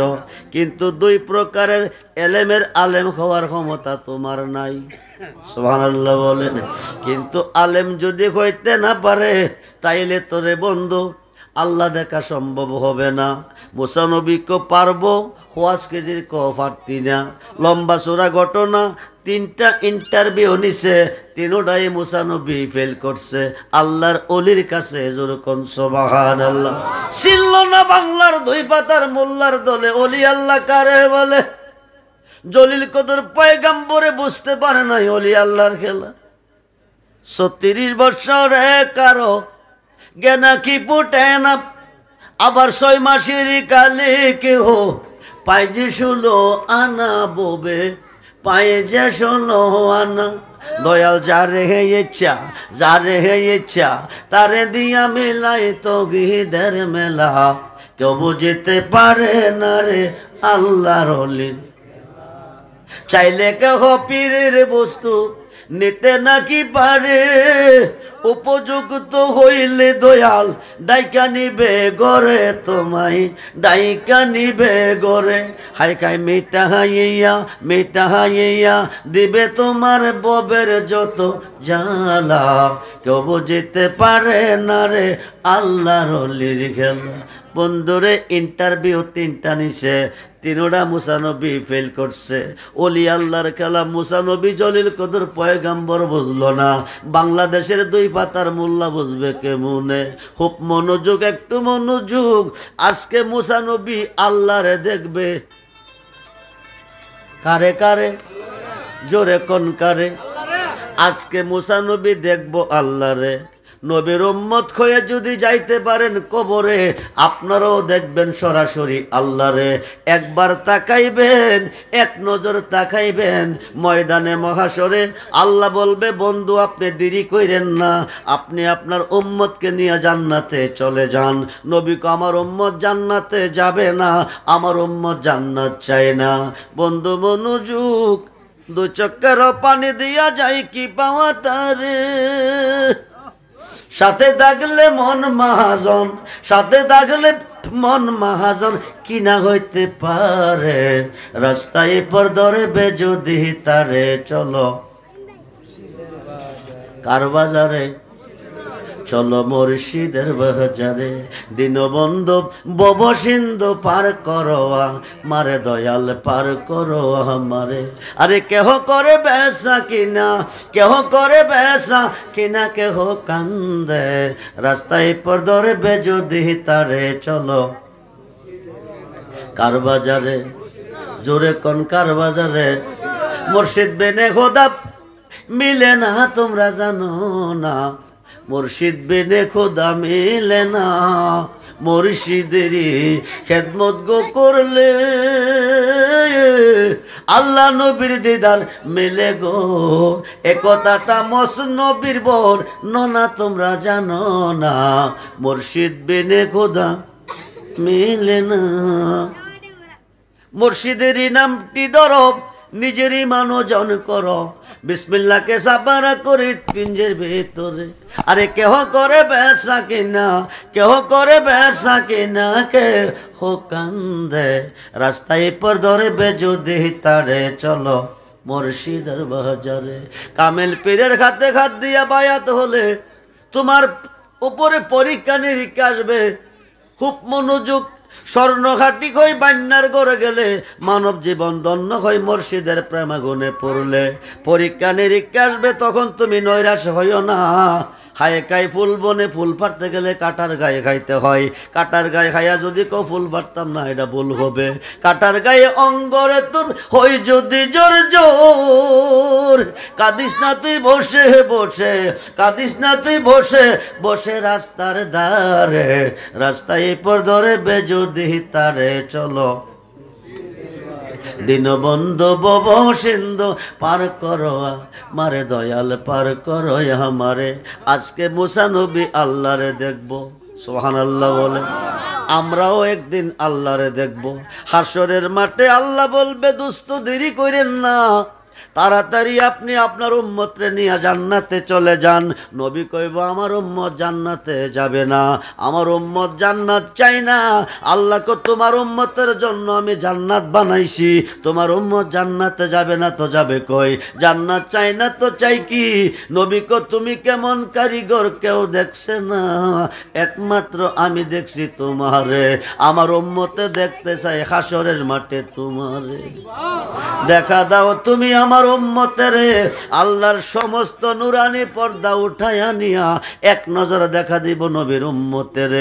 কিন্তু দুই প্রকারের এলেমের আলেম হওয়ার ক্ষমতা তোমার নাই। সুবহানাল্লাহ বলেন। কিন্তু আলেম যদি হইতে না পারে তাইলে তোরে বন্ধু আল্লাহ দেখা সম্ভব হবে না। মুসা নবীকে পারবো, ওয়াসকিদির কো পারতি না। লম্বা চূড়া ঘটনা, 3টা ইন্টারভিউ নিছে, 3টাই মুসা নবী ফেল করছে আল্লাহর অলির কাছে। যেরকম সুবহানাল্লাহ। ছিল না বাংলার 2 পাতার মোল্লার দলে অলি আল্লাহ কারে বলে। জলিল কদর পয়গাম্বরে বুঝতে পারে নাই অলি আল্লাহর খেলা। 36 বছর কারো জ্ঞানা কি ফুটে না, আবার 6 মাসের কালে কেহ পায় যে 16 আনা বোবে, পায়ে যে 16 আনা। দয়াল যারে হে ইচ্ছা তারে দিয়া মেলায় তো গিদের মেলা, কেউ বুঝতে পারে না রে আল্লাহর অলির। চাইলে কেহ পীরের বস্তু নিতে নাকি পারে, উপযুক্ত হইলে দয়াল ডাইকা নিবে গরে, তোমায় ডাইকা নিবে গরে। হাই খাই মিটা হাইয়া দিবে তোমার ববের যত জ্বালা, কেউ বুঝতে পারে না রে আল্লাহর অলির খেলা। বন্ধুরে ইন্টারভিউ 3টা নিছে, 3টা মুসা নবী ফেল করছে। অলি আল্লাহর খেলা মুসা নবী জলিল কদর পয়গাম্বর বুঝলো না, বাংলাদেশের 2 পাতার মোল্লা বুঝবে কেমনে? খুব মনোযোগ, একটু মনোযোগ। আজকে মুসা নবী আল্লাহরে দেখবে কারে কারে, জোরে কোন কারে? আজকে মুসা নবী দেখবো আল্লাহরে। নবীর উম্মত হয়ে যদি যাইতে পারেন কবরে, আপনারাও দেখবেন সরাসরি আল্লাহরে। একবার তাকাইবেন, এক নজর তাকাইবেন ময়দানে মহাশরে। আল্লাহ বলবে, বন্ধু আপনি দেরি কইরেন না, আপনি আপনার উম্মতকে নিয়ে জান্নাতে চলে যান। নবী কো আমার উম্মত জান্নাতে যাবে না, আমার উম্মত জান্নাত চায় না। বন্ধু মনোযোগ, 2 চক্কর পানি দিয়া যাই কি পাওয়া তারে। সাথে থাকলে মন মাহাজন, সাথে থাকলে মন মাহাজন, কিনা হইতে পারে। রাস্তায় পর ধরবে যদি তারে, চলো কার বাজারে, চলো মুর্শিদের বাজারে। দীনবন্ধু বব সিন্ধু পার করোয়া মারে, দয়াল পার করোয়া মারে। আরে কেহ করে বেসা কিনা, কেহ করে বেসা কিনা, কেহ কান্দে। রাস্তায় পর ধরবে যদি তারে, চলো কার বাজারে, জোরে কোন কার বাজারে। মুর্শিদ বেনে খোদা মিলে না, তোমরা জানো না, মুর্শিদ বেনে খোদা মিলে না। মুর্শিদেরই খেদমত গো করলে আল্লাহ নবীর দিদার মেলে গো। একথাটা মসনবীর বর ননা, তোমরা জানো না, মুর্শিদ বেনে খোদা মিলে না। মুর্শিদেরই নামটি ধরো, নিজেরই মানজন করো, বিসমিল্লাহকে সাবারা করি পিঞ্জের ভেতরে। আরে কেহ করে বেসা কিনা, কেহ করে বেসা কিনা, কে হো কান্দে। রাস্তায় পর ধরবে যদি তারে, চলো মুর্শিদের বাজারে। কামেল পীরের খাতে খাত দিয়া বায়াত হলে তোমার উপরে পরীক্ষা নিরীক্ষা আসবে। খুব মনোযোগ। স্বর্ণঘাটি হই বান্যার ঘরে গেলে, মানব জীবন ধন্য হয় মুর্শিদের প্রেমাগুনে পড়লে। পরীক্ষা নিরীক্ষা আসবে, তখন তুমি নৈরাশ হইও না, হায় খাই ফুল বনে ফুল ফাটতে গেলে কাটার গায়ে খাইতে হয়। কাটার গায়ে খাইয়া যদি কেউ ফুল ফাটতাম না, এটা ভুল হবে। কাটার গায়ে অঙ্গরে তোর হই যদি জোর জোর, কাঁদিস না তুই বসে বসে, কাঁদিস না তুই বসে বসে রাস্তার ধারে, রাস্তায় পর ধরে বেজুদি তারে চলো দীনবন্ধু বব সিন্ধু পার করো মারে দয়াল পার করো আমারে। আজকে মুসা নবী আল্লাহরে দেখবো, সুবহানাল্লাহ বলে। আমরাও একদিন আল্লাহরে দেখবো হাসরের মাঠে। আল্লাহ বলবে দোস্ত দেরি করেন না, তাড়াতাড়ি আপনি আপনার উম্মতরে নিয়ে জান্নাতে চলে যান। নবী কইব আমার উম্মত জান্নাতে যাবে না, আমার উম্মত জান্নাত চাই না। আল্লাহ কো তোমার উম্মতের জন্য আমি জান্নাত বানাইছি, তোমার উম্মত জান্নাতে যাবে না তো যাবে কই? জান্নাত চাই না তো চাই কি? নবী কো তুমি কেমন কারিগর কেউ দেখছে না, একমাত্র আমি দেখছি তোমারে। আমার উম্মতে দেখতে চাই হাসরের মাঠে তোমারে, দেখা দাও তুমি আমার উম্মতের। আল্লাহর সমস্ত নুরানি পর্দা উঠাইয়া নিয়া এক নজর দেখা দিব নবীর উম্মতের।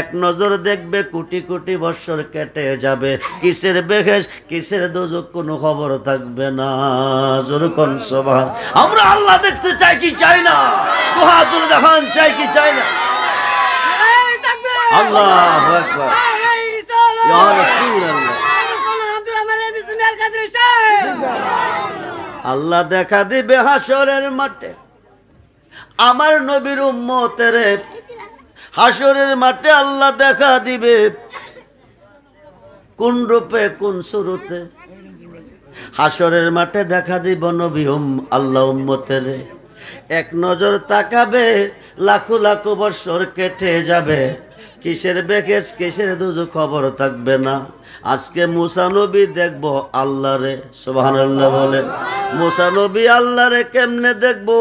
এক নজর দেখবে, কোটি কোটি বৎসর কেটে যাবে, কিসের বেহেশ কিসের দোজখ কোনো খবর থাকবে না। যেরকম সভা আমরা আল্লাহ দেখতে চাই কি চাই না? দুহাতুল দেখান চাই কি চাই না? আল্লাহু আকবার, ইয়া রাসূলুল্লাহ। আল্লাহ দেখা দিবে হাসরের মাঠে আমার নবীর উম্মতের। হাসরের মাঠে আল্লাহ দেখা দিবে কোন রূপে কোন সুরতে? হাসরের মাঠে দেখা দিব নবী আল্লাহ উম্মতের। এক নজর তাকাবে, লাখো লাখো বৎসর কেটে যাবে, কিসের বেকেশ কিসের দুজো খবর থাকবে না। আজকে মুসা নবী দেখবো আল্লাহরে, সুবহানাল্লাহ বলেন। মুসা নবী আল্লাহরে কেমনে দেখবো?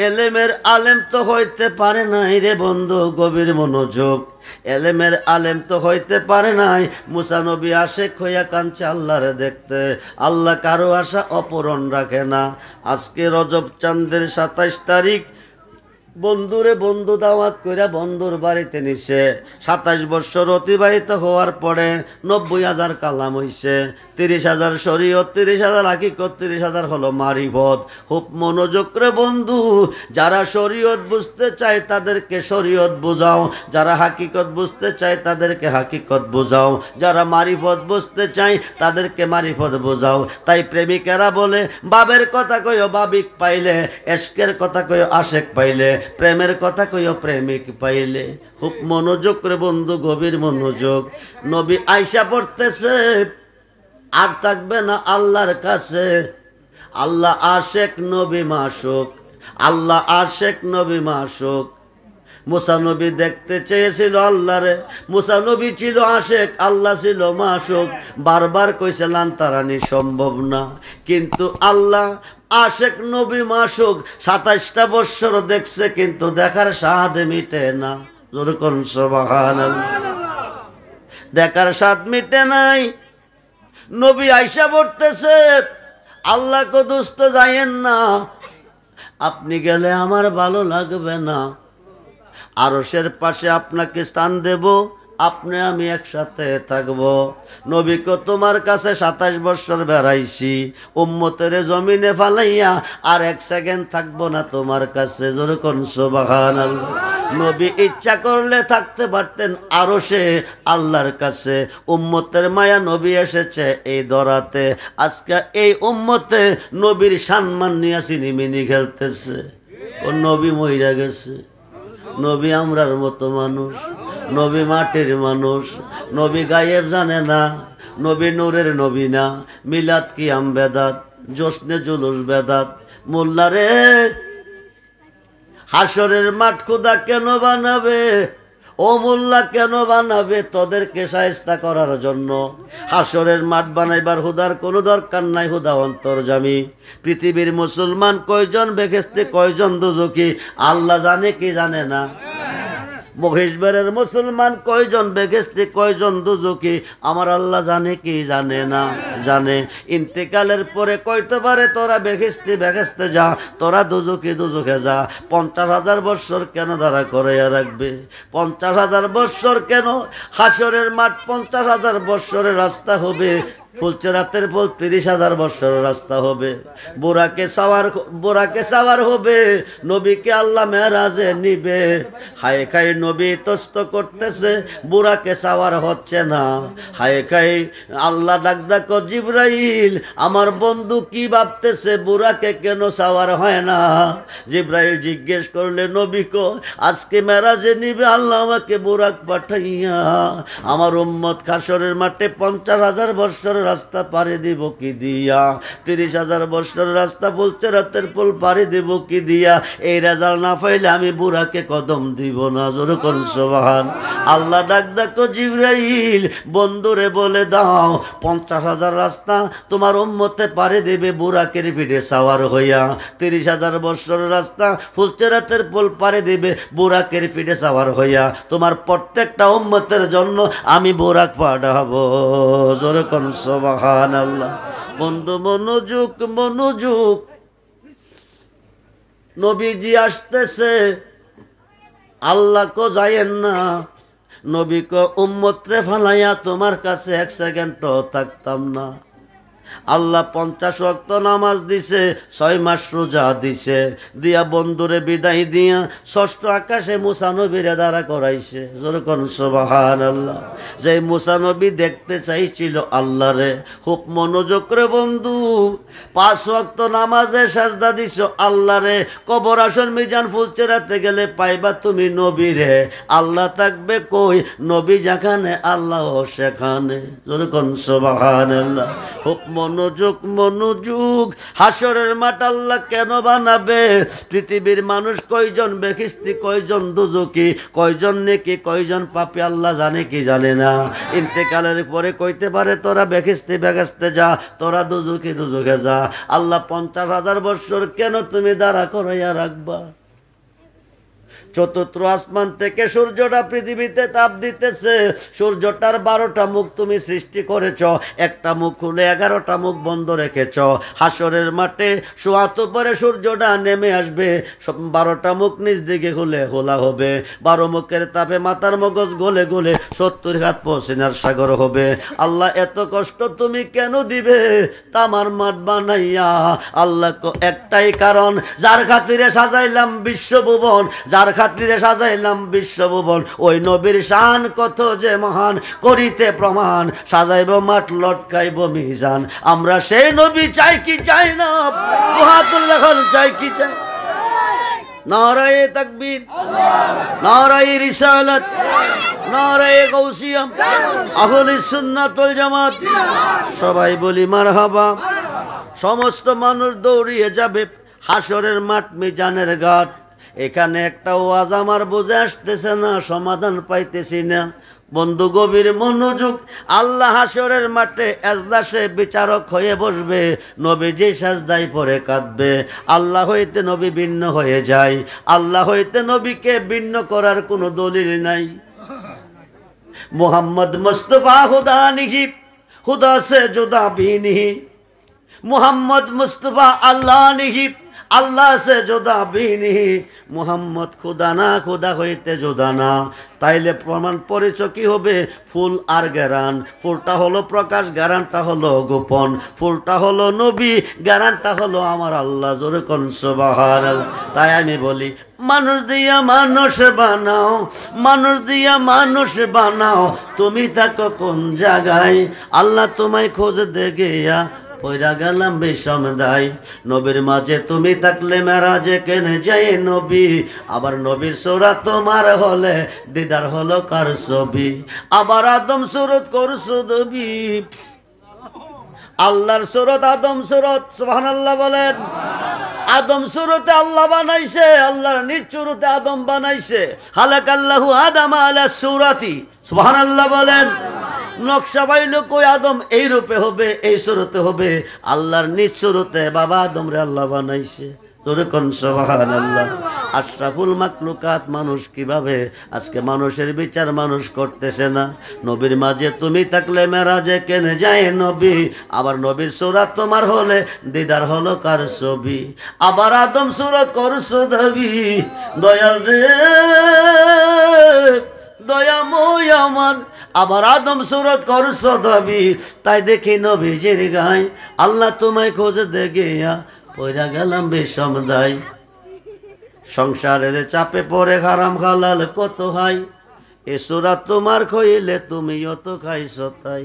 এলেমের আলেম তো হইতে পারে নাই রে বন্ধু, গভীর মনোযোগ। এলেমের আলেম তো হইতে পারে নাই। মুসা নবী আশেক হইয়া কাঁদছে আল্লাহরে দেখতে। আল্লাহ কারো আশা অপূরণ রাখে না। আজকে রজব চাঁদের 27 তারিখ বন্ধুরে বন্ধু দাওয়াত কইরা বন্ধুর বাড়িতে নিছে। 27 বছর অতিবাহিত হওয়ার পরে 90,000 কালাম হইছে, 30,000 শরীয়ত, 30,000 হাকিকত, 30,000 হলো মারিফত। খুব মনোযোগ করে বন্ধু, যারা শরীয়ত বুঝতে চায় তাদেরকে শরীয়ত বুঝাও, যারা হাকিকত বুঝতে চায় তাদেরকে হাকিকত বুঝাও, যারা মারিফত বুঝতে চায় তাদেরকে মারিফত বুঝাও। তাই প্রেমিকেরা বলে বাবের কথা কইও বাবিক পাইলে, এশকের কথা কইও আশেক পাইলে, প্রেমের কথা কইও প্রেমিক পাইলে। খুব মনোযোগ করে বন্ধু, গভীর মনোযোগ। নবী আয়সা পড়তেছে, আর থাকবে না আল্লাহর কাছে। আল্লাহ আশেক নবী মাশুক, আল্লাহ আশেক নবী মাশুক। মুসা নবী দেখতে চেয়েছিল আল্লাহরে, মুসা নবী ছিল আশেক, আল্লাহ ছিল মাশুক। বারবার কইছিলাম তারানি সম্ভব না, কিন্তু আল্লাহ আশেক নবী মাশুক। 27টা বৎসর দেখছে, কিন্তু দেখার স্বাদ মিটে না। যেরকম সুবহানাল্লাহ, দেখার স্বাদ মিটে নাই। নবী আয়সা পড়তেছে, আল্লাহ কো দোস্ত যাইয়েন না, আপনি গেলে আমার ভালো লাগবে না। আরশের পাশে আপনাকে স্থান দেব, আপনি আমি একসাথে থাকবো। নবী কো তোমার কাছে 27 বছর বেড়াইছি, উম্মতের জমিনে ফালাইয়া আর 1 সেকেন্ড থাকবো না তোমার কাছে। যেরকম সুবহানাল্লাহ। নবী ইচ্ছা করলে থাকতে পারতেন আরশে আল্লাহর কাছে। উম্মতের মায়া নবী এসেছে এই দরাতে। আজকে এই উম্মতে নবীর সম্মান নিয়ে সিনিমিনি খেলতেছে। ও নবী মইরা গেছে। নবী আমরার মতো মানুষ, নবী মাটির মানুষ, নবী গায়েব জানে না, নবী নূরের নবী না। মিলাদ কিয়াম বেদাত, জোশনে জুলুস বেদাত। মোল্লারে হাসরের মাঠ খোদা কেন বানাবে? ও মোল্লা কেন বানাবে? তোদেরকে শায়েস্তা করার জন্য। হাসরের মাঠ বানাইবার হুদার কোনো দরকার নাই, হুদা অন্তর্যামী। পৃথিবীর মুসলমান কয়জন বেহেশতে কয়জন দোজখী আল্লাহ জানে কি জানে না? মহেশবারের মুসলমান কয়জন বেহেশতি কয়জন দুজকি আমার আল্লাহ জানে কি জানে না? জানে। ইন্তেকালের পরে কইতে পারে তোরা বেহেশতে যা, তোরা দুজকে যা। 50,000 বৎসর কেন দাঁড়া করাইয়া রাখবে? 50,000 বৎসর কেন? হাসরের মাঠ 50,000 বৎসরের রাস্তা হবে, ফুলচেরাতের পর 30,000 বৎসরের রাস্তা হবে। বোরাকে সাওয়ার হবে, নবীকে আল্লাহ মেরাজে নিবে। হায় খাই নবী তস্ত করতেছে, বুরাকে সাওয়ার হচ্ছে না। হায় খাই আল্লাহ ডাক জিবরাইল, আমার বন্ধু কি ভাবতেছে, বুরাকে কেন সাওয়ার হয় না? জিবরাইল জিজ্ঞেস করলে নবী কো আজকে মেরাজে নিবে আল্লাহ আমাকে বুরাক পাঠাইয়া। আমার উম্মত হাসরের মাঠে 50,000 বৎসরের রাস্তা পাড়ি দিব কি দিয়া? 30,000 বৎসরের রাস্তা বলতে রাতের পোল পাড়ি দিব কি দিয়া? এই রেজাল্ট না পাইলে আমি বুড়াকে কদম দিব না। জোরে কোন সুবহান। আল্লাহ ডাকো জিবরাইল, বন্ধুরে বলে দাও 50,000 রাস্তা তোমার উম্মতে পাড়ি দেবে বুড়াকের পিঠে সাওয়ার হইয়া। 30,000 বৎসরের রাস্তা ফুলচেরাতের পোল পাড়ি দেবে বুড়াকের পিঠে সাওয়ার হইয়া। তোমার প্রত্যেকটা উম্মতের জন্য আমি বুড়াক পাঠাবো। জোরে কোন সুবহানাল্লাহ। বন্ধু মনোযোগ, নবীজি আসতেছে, আল্লাহ কো যায়েন না। নবী কো উম্মতরে ফালাইয়া তোমার কাছে 1 সেকেন্ডও থাকতাম না। আল্লাহ 50 ওয়াক্ত নামাজ দিছে, 6 মাস রোজা দিছে, দিয়া বন্ধুরে বিদায় দিয়া 6ষ্ঠ আকাশে মুসা নবীরে দাঁড়া করাইছে। যেরকম সুবহানাল্লাহ। যে মুসা নবী দেখতে চাইছিল আল্লাহরে, খুব মনোযোগ করে বন্ধু, 5 ওয়াক্ত নামাজে সাজদা দিছ আল্লাহরে। কবর আসন মিজান ফুলচেরাতে গেলে পাইবা তুমি নবীরে। আল্লাহ থাকবে কই? নবী যেখানে আল্লাহ সেখানে। যেরকম সুবহানাল্লাহ। খুব মনোযোগ। হাসরের মাঠ আল্লাহ কেন বানাবে? পৃথিবীর মানুষ কয়জন বেখিস্তি, কয়জন দুজকি, কয়জন নেকি, কয়জন পাপী আল্লাহ জানে কি জানে না? ইন্তেকালের পরে কইতে পারে তোরা বেহেশতে যা, তোরা দুজকে যা। আল্লাহ 50,000 বৎসর কেন তুমি দাঁড়া করাইয়া রাখবা? চতুর্থ আসমান থেকে সূর্যটা পৃথিবীতে তাপ দিতেছে। সূর্যটার 12টা মুখ তুমি সৃষ্টি করেছ, একটা মুখ খুলে 11টা মুখ বন্ধ রেখেছ। হাসরের মাঠে সোয়াত পরে সূর্যটা নেমে আসবে, 12টা মুখ নিজ দিকে খুলে খোলা হবে। 12 মুখের তাপে মাথার মগজ গলে 70 হাত পৌঁছিনার সাগর হবে। আল্লাহ এত কষ্ট তুমি কেন দিবে তামার মাঠ বানাইয়া? আল্লাহ একটাই কারণ, যার খাতিরে সাজাইলাম বিশ্বভুবন, যার খাতিরে সাজাইলাম বিশ্বভুবন, ওই নবীর শান কত যে মহান করিতে প্রমাণ। সাজাইব মাঠ লটকাইব মিজান, আমরা সেই নবী চাই কি চাই না? হাতুল্লাহ খান চাই কি চাই? নারায়ে তাকবীর, নারায়ে রিসালাত, নারায়ে গাউসিয়া, আহলে সুন্নাত ওয়াল জামাত। সবাই বলি মারহাবা। সমস্ত মানুষ দৌড়িয়ে যাবে হাসরের মাঠ, মিজানের ঘাট। এখানে একটা ওয়াজ আমার বুঝে আসতেছে না, সমাধান পাইতেছি না। বন্ধু গভীর মনোযোগ। আল্লাহ হাসরের মাঠে এজলাসে বিচারক হয়ে বসবে। নবীজি সাজদায় পড়ে কাঁদবে। আল্লাহ হইতে নবী ভিন্ন হয়ে যায়। আল্লাহ হইতে নবীকে ভিন্ন করার কোনো দলিল নাই। মোহাম্মদ মুস্তাফা খুদা নিহি, খুদা সে জুদা ভি নিহি। মোহাম্মদ মুস্তাফা আল্লাহ নিহি, আল্লাহ সে জুদা ভি নিহি। মোহাম্মদ খুদা না, খুদা হইতে জুদা না। তাইলে প্রমাণ পরিচয় কি হবে? ফুল আর গ্যারান। ফুলটা হলো প্রকাশ, গ্যারানটা হলো গোপন। ফুলটা হলো নবী, গ্যারানটা হলো আমার আল্লাহ। জোরে কোন সুবহানাল্লাহ। তাই আমি বলি, মানুষ দিয়া মানুষ বানাও, মানুষ দিয়া মানুষ বানাও, তুমি থাকো কোন জায়গায়? আল্লাহ তোমায় খোঁজ দে গিয়া পয়রা গেলাম বিষম দায়। নবীর মাঝে তুমি থাকলে মেরাজে কেনে যাই নবী। আবার নবীর সূরা তোমার হলে দিদার হলো কার ছবি। আবার আদম সুরত করছো নবী, আল্লাহর সুরত আদম সুরত। সুবহানাল্লাহ বলেন। আদম সুরতে আল্লাহ বানাইছে, আল্লাহর নিজ সুরতে আদম বানাইছে। খালাকাল্লাহু আদাম আলা সুরাতি। সুবহানাল্লাহ বলেন। নকশা বাইল কই আদম এই রূপে হবে, এই সুরতে হবে। আল্লাহর নিজ সুরতে বাবা আদম রে আল্লাহ বানাইছে। জোরে কোন সুবহানাল্লাহ। আশরাফুল মাখলুকাত মানুষ কিভাবে আজকে মানুষের বিচার মানুষ করতেছে না। নবীর মাঝে তুমি থাকলে মেরাজে কেনে যায় নবী, আবার নবীর সুরাত তোমার হলে দিদার হলো কার ছবি, আবার আদম সুরত করছো দাবি, দয়াল রে দয়াময় আমার, আবার আদম সুরত করছো দাবি, তাই দেখি নবীজির গায় আল্লাহ তোমায় খোঁজে দে গিয়া পয়রা গেলাম বিষম দায়। সংসারের চাপে পড়ে হারাম হালাল কত হাই, এ সুরাত তোমার খইলে তুমিও তো খাইছো তাই।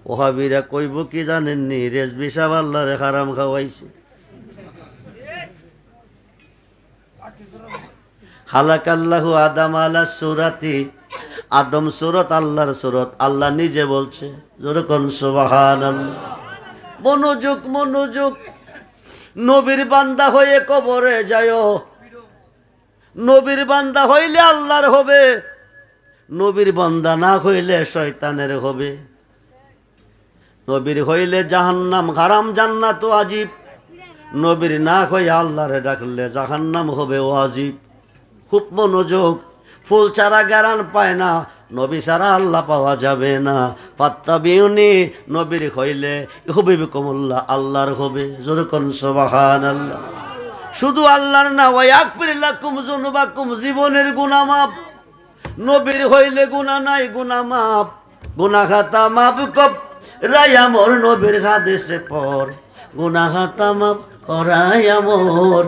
ওহাবিরা কইব কি জানেননি, রেজবি সাহেব আল্লাহরে হারাম খাওয়াইছে। হালাকাল্লাহু আদম আলা সুরাতি, আদম সুরত আল্লাহর সুরত, আল্লাহ নিজে বলছে। যেরকম সুবহানাল্লাহ। মনোযোগ মনোযোগ, নবীর বান্দা হয়ে কবরে যায়, নবীর বান্দা হইলে আল্লাহর হবে, নবীর বান্দা না হইলে শয়তানের হবে। নবীর হইলে জাহান্নাম হারাম, জান্নাত ওয়াজিব, নবীর না হয়ে আল্লাহরে ডাকলে জাহান্নাম হবে ওয়াজিব। খুব মনোযোগ, ফুল ছাড়া গারান পায় না, নবী ছাড়া আল্লাহ পাওয়া যাবে না। ফাত্তাবিউনি, নবীর হইলে হুবিবকুমুল্লাহ, আল্লাহর হবে। যেরকম সুবহানাল্লাহ। শুধু আল্লাহর না, ওয়াগফির লাকুম যুনুবাকুম, জীবনের গুনাহ মাপ। নবীর হইলে গুনাহ নাই, গুনাহ মাপ, গুনাহ খাতা মাপ কব রায়া মোর, নবীর হাদিসে পর গুনাহ খাতা মাপ করাই আমর।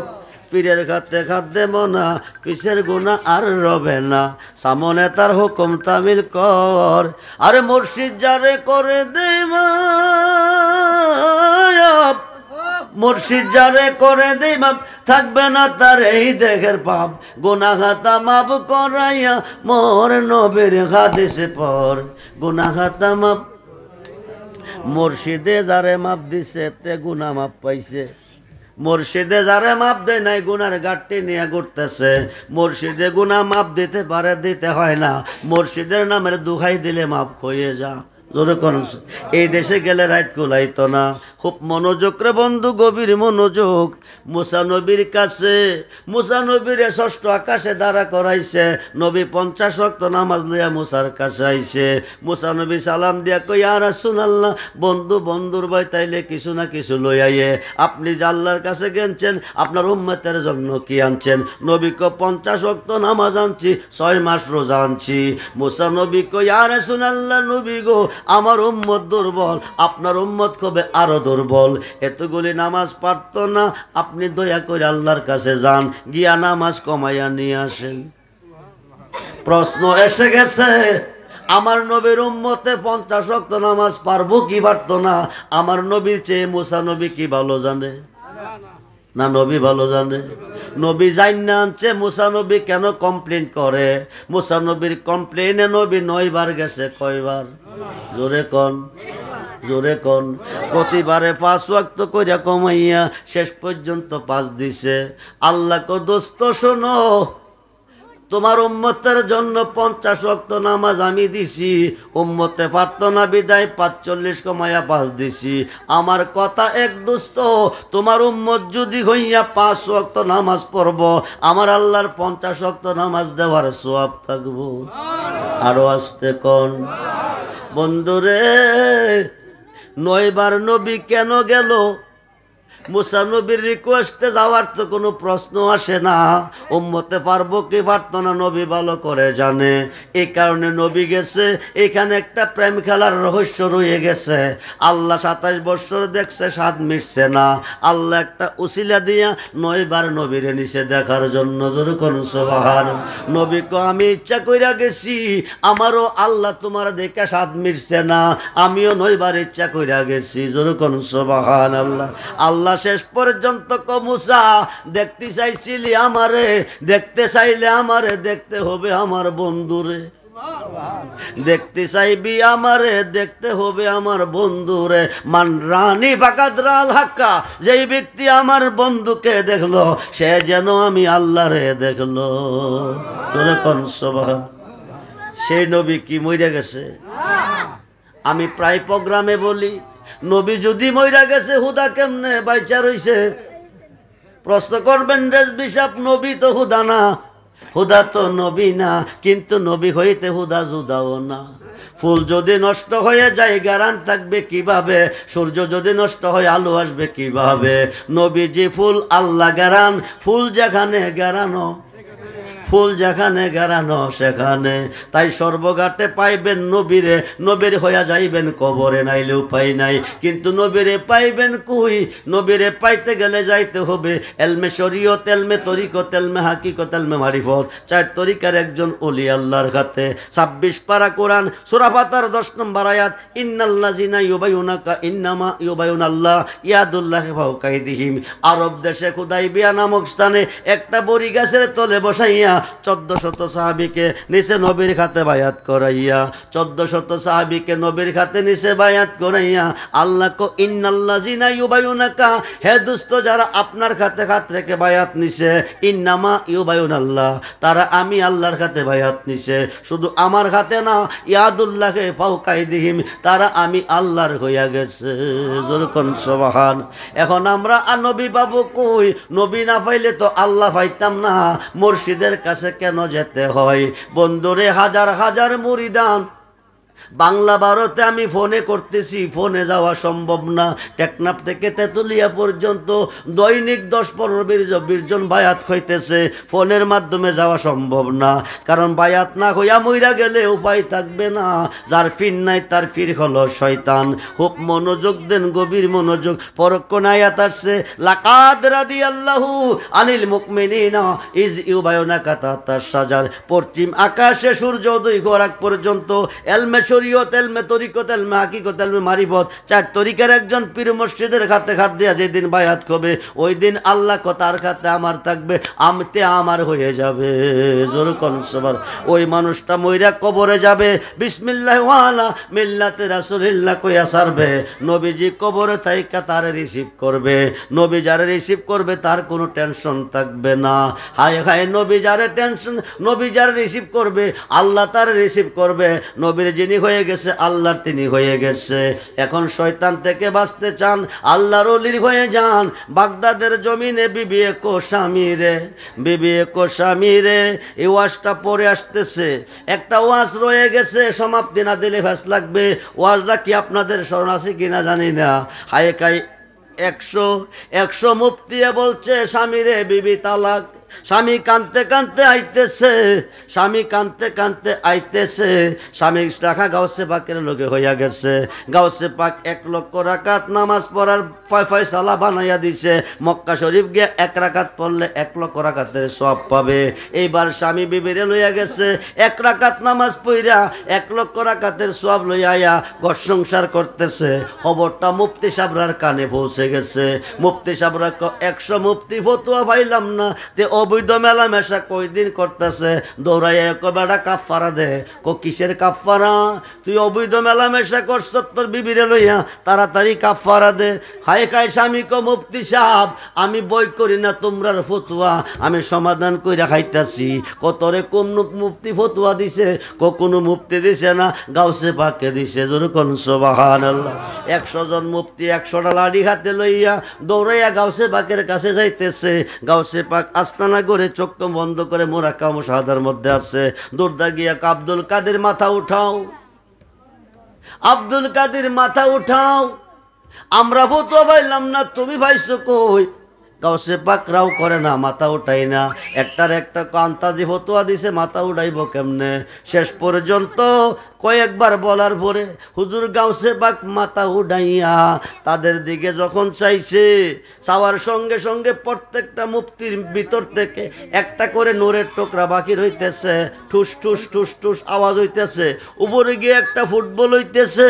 পীরের খাতে খাদ্যে মনা, কিসের গুণা আর রবে না, সামনে তার হুকুম তামিল কর। আরে মুর্শিদ যারে করে দে মাপ, মুর্শিদ যারে করে দে মাপ, থাকবে না তার এই দেহের পাপ। গুনাহ খাতা মাপ করাইয়া মোর, নবীর হাদিসে পর গুনাহ খাতা মাপ। মুর্শিদে যারে মাপ দিছে তে গুনাহ মাপ পাইছে, মুর্শিদে যারে মাপ দেয় নাই গুনার গাঁটটি নিয়ে ঘুরতেছে। মুর্শিদে গুনাহ মাপ দিতে পারে, দিতে হয় না, মুর্শিদের নামের দুহাই দিলে মাপ হয়ে যা। এই দেশে গেলে রাত কুলাইতো না। খুব মনোযোগ রে বন্ধু, গভীর মনোযোগ। মুসা নবীর কাছে, মুসা নবীরে ষষ্ঠ আকাশে দাঁড়া করাইছে, নবী 50 ওয়াক্ত নামাজ লইয়া মুসার কাছে আইছে। মুসা নবী সালাম দিয়া কই, ইয়া রাসূলুল্লাহ, বন্ধু বন্ধুর ভয় তাইলে কিছু না কিছু লই আইয়ে। আপনি যে আল্লাহর কাছে গেছেন, আপনার উম্মতের জন্য কি আনছেন? নবী কো 50 ওয়াক্ত নামাজ আনছি, 6 মাস রোজা আনছি। মুসা নবী কই, ইয়া রাসূলুল্লাহ, নবী গো, আমার উম্মত দুর্বল, আপনার উম্মত হবে আরো দুর্বল, এতগুলি নামাজ পারতো না, আপনি দয়া করে আল্লাহর কাছে যান, গিয়া নামাজ কমাইয়া নিয়ে আসেন। প্রশ্ন এসে গেছে, আমার নবীর উম্মতে 50 ওয়াক্ত নামাজ পারবো কি পারতো না? আমার নবীর চেয়ে মুসা নবী কি ভালো জানে? না নবী ভালো জানে? নবী জান না আনছে, মুসা নবী কেন কমপ্লেন করে? মুসা নবীর কমপ্লেনে নবী 9 বার গেছে। কয়বার? জোরে কোন, জোরে কোন। প্রতিবারে 5 ওয়াক্ত কইরা কমাইয়া শেষ পর্যন্ত 5 দিছে। আল্লাহ কো, দোস্ত শোনো, তোমার উম্মতের জন্য 50 ওয়াক্ত নামাজ আমি দিছি, উম্মতে পারতো না বিদায় 45 কমাইয়া 5 দিছি। আমার কথা এক দোস্ত, তোমার উম্মত যদি হইয়া 5 ওয়াক্ত নামাজ পড়ব, আমার আল্লাহর 50 ওয়াক্ত নামাজ দেওয়ার সওয়াব থাকবো। আরো আসতে কোন বন্ধুরে, 9 বার নবী কেন গেল? মুসা নবীর রিকোয়েস্টে যাওয়ার তো কোনো প্রশ্ন আসে না। উম্মতে পারবো কি পারতো না নবী ভালো করে জানে, এই কারণে নবী গেছে। এখানে একটা প্রেম খেলার রহস্য রয়ে গেছে। আল্লাহ 27 বছর দেখছে, স্বাদ মিটছে না। আল্লাহ একটা উসিলা দিয়া 9 বার নবীরে নিচে দেখার জন্য। যেরকম সুবহান। নবী কো, আমি ইচ্ছা কইরা গেছি, আমারও আল্লাহ তোমার দেখে স্বাদ মিটছে না, আমিও 9 বার ইচ্ছা কইরা গেছি। যেরকম সুবহানাল্লাহ। আল্লাহ শেষ পর্যন্ত কো, মুসা, দেখতে চাইছিলি আমারে, দেখতে চাইলে আমারে দেখতে হবে আমার বন্ধুরে। দেখতে চাইবি আমারে, দেখতে হবে আমার বন্ধুরে। মান রানী বাকাদরাল হাক্কা, যেই ব্যক্তি আমার বন্ধুকে দেখলো, সে যেন আমি আল্লাহরে দেখলো। তোরে কোন সুবহান। সেই নবী কি মইরা গেছে? আমি প্রায় প্রোগ্রামে বলি, নবী যদি মইরা গেছে হুদা কেমনে বাইচা রইছে? প্রশ্ন করবেন রেজবি সাহেব, নবী তো হুদা না, হুদা তো নবী না, কিন্তু নবী হইতে হুদা জুদাও না। ফুল যদি নষ্ট হয়ে যায় গ্যারান থাকবে কিভাবে? সূর্য যদি নষ্ট হয় আলো আসবে কিভাবে? নবীজি ফুল, আল্লাহ গ্যারান, ফুল যেখানে গ্যারানো, ফুল যেখানে গেরানো সেখানে। তাই সর্বঘাটে পাইবেন নবীরে, নবীর হইয়া যাইবেন কবরে, নাইলে উপায় নাই। কিন্তু নবীরে পাইবেন কই? নবীরে পাইতে গেলে যাইতে হবে এলমে শরীয়ত, এলমে তরিকত, এলমে হাকিকত, এলমে মারিফত, 4 তরিকার একজন ওলি আল্লাহর কাছে। 26 পারা কোরআন সূরা ফাতিহার 10 নম্বর আয়াত, ইন্নাল্লাযিনা ইউবাইউনাকা ইন্নামা ইউবাইউনাল্লাহ ইয়াদুল্লাহি ফাওকা আইদিহিম। আরব দেশে হুদাইবিয়া নামক স্থানে একটা বড়ি গাছের তলে বসাইয়া 1400 সাহাবীকে নিচে নবীর খাতে বায়াত করাইয়া, 1400 সাহাবীকে নবীর খাতে নিচে বায়াত করাইয়া আল্লাহ কো ইন্নাল্লাযিনা ইউবাইউনাকা, হে দোস্ত যারা আপনার খাতে হাত রেখে বায়াত নিছে, ইন্নামা ইউবাইউনাল্লাহ, তারা আমি আল্লাহর খাতে বায়াত নিছে। শুধু আমার খাতে না, ইয়াদুল্লাহি ফাওকা আইদিহিম, তারা আমি আল্লাহর হইয়া গেছে। যখন সুবহান। এখন আমরা নবী পাবো কই? নবী না পাইলে তো আল্লাহ পাইতাম না। মুর্শিদের কাছে কেন যেতে হয়? বন্ধুরে, হাজার হাজার মুরিদান বাংলা ভারতে আমি ফোনে করতেছি, ফোনে যাওয়া সম্ভব না। টেকনাফ থেকে তেতুলিয়া পর্যন্ত দৈনিক 10-15-20 জন বায়াত হইতেছে, ফোনের মাধ্যমে যাওয়া সম্ভব না। কারণ বায়াত না হইয়া মইরা গেলে উপায় থাকবে না। যার ফির নাই তার ফির হলো শয়তান। খুব মনোযোগ দেন, গভীর মনোযোগ। পরক্ষণ আয়াত আসছে, লাকাদ রাদিয়াল্লাহু আনিল মুমিনিনা ইজ ইউবায়ুনাকা তাহতা শাজার। পশ্চিম আকাশে সূর্য উদয় হওয়ার আগ পর্যন্ত এলমে শরীয়ত, এলমে তরিকত, এলমে হাকিকত, এলমে মারিফত, 4 তরিকার একজন পীর মুর্শিদের খাতে হাত দিয়া যেদিন বায়াত হবে, ওই দিন আল্লাহ তার খাতে আমার থাকবে, আমতে আমার হয়ে যাবে। জোর কোন সবার। ওই মানুষটা মইরা কবরে যাবে, বিসমিল্লাহ ওয়ালা মিল্লাতে রাসূলিল্লাহ কইয়া সারবে। নবীজি কবরে থাইকা তারে রিসিভ করবে। নবী যারে রিসিভ করবে তার কোনো টেনশন থাকবে না। হায় হায়, নবী যারে টেনশন, নবী যারে রিসিভ করবে আল্লাহ তারে রিসিভ করবে। নবীর যিনি হয়ে গেছে আল্লাহর তিনি হয়ে গেছে। এখন শয়তান থেকে বাঁচতে চান, আল্লাহর ওলির হয়ে যান। বাগদাদের জমিনে বিবি একো স্বামী রে, বিবি একো স্বামী রে, এই ওয়াজটা পরে আসতেছে। একটা ওয়াজ রয়ে গেছে, সমাপ্তি না দিলে ফ্যাস লাগবে। ওয়াজটা কি আপনাদের স্মরণ আছে কিনা জানি না। হায় কাই 100 মুফতিয়া বলছে স্বামী রে বিবি তালাক। স্বামী কানতে কানতে আইতেছে, স্বামী কানতে কানতে আইতেছে। স্বামী রাখা গাউসে পাকের লোকে হইয়া গেছে। গাউসে পাক 1 লক্ষ রাকাত নামাজ পড়ার ফয়সালা বানাইয়া দিছে। মক্কা শরীফ গিয়ে 1 রাকাত পড়লে 1 লক্ষ রাকাতের সওয়াব পাবে। এইবার স্বামী বিবিরে লইয়া গেছে, 1 রাকাত নামাজ পড়া 1 লক্ষ রাকাতের সওয়াব লইয়া আয়া ঘর সংসার করতেছে। খবরটা মুফতি সাহেবরার কানে পৌঁছে গেছে। মুফতি সাহেবরা 100 মুফতি ফতোয়া পাইলাম না, তে অবৈধ মেলামেশা কয়দিন করতেছে। দৌড়াইয়া বেটা কাফারা দে। কিসের কাফারা? তুই অবৈধ মেলামেশা করছ, তোর বিবিরে লইয়া তাড়াতাড়ি কাফারা দে। হায় খায় স্বামী কো মুফতি সাহেব, আমি বই করি না তোমরার ফতুয়া, আমি সমাধান কইরা খাইতাছি। কতরে কোন মুফতি ফতুয়া দিছে? কোনো মুফতি দিছে না, গাউসে পাকে দিছে। যেরকম সুবহানাল্লাহ। 100 জন মুফতি 100টা লাঠি হাতে লইয়া দৌড়াইয়া গাউসে পাকের কাছে যাইতেছে। গাউসে পাক আস্তানা করে চোখ বন্ধ করে মুরাক্কা মুশাহাদার মধ্যে আছে। দৌড়দা গিয়া আব্দুল কাদের মাথা উঠাও, আব্দুল কাদের মাথা উঠাও। আমরা ফতোয়া পাইলাম না, তুমি পাইছো কই? গাউসে পাকরাও করে না, মাথা উঠাই না। একটার একটা আন্তাজি ফতোয়া দিছে, মাথা উঠাইব কেমনে? শেষ পর্যন্ত কয়েকবার বলার পরে হুজুর গাউসে পাক মাথা উঠাইয়া তাদের দিকে যখন চাইছে, চাওয়ার সঙ্গে সঙ্গে প্রত্যেকটা মুফতির ভিতর থেকে একটা করে নূরের টুকরা বাকি রইতেছে। ঠুস ঠুস ঠুস ঠুস আওয়াজ হইতেছে। উপরে গিয়ে একটা ফুটবল হইতেছে।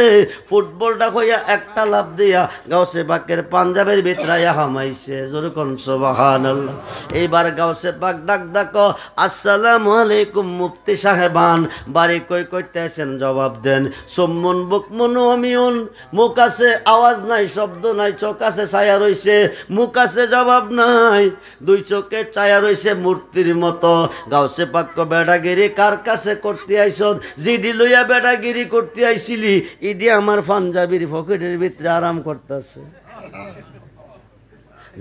ফুটবলটা হইয়া একটা লাফ দিয়া গাউসে পাকের পাঞ্জাবের ভিতরাইয়া হামাইছে। যেরকম সুবহানাল্লাহ। এইবার গাউসে পাক ডাক ডাকো, আসসালামু আলাইকুম মুফতি সাহেবান, বাড়ি কই কইতেছেন জবাব দেন। সুম্মুন বুকমুন অমিউন, মুখ আছে আওয়াজ নাই, শব্দ নাই, চোখ আছে ছায়া রইছে, মুখ আছে জবাব নাই, 2 চোখে ছায়া রইছে মূর্তির মতো। গাউসে পাক বেড়াগিরি কার কাছে করতে আইছ? জিডি লইয়া বেড়াগিরি করতে আইছিলি, ইদি আমার পাঞ্জাবির পকেটের ভিতরে আরাম করতেছে।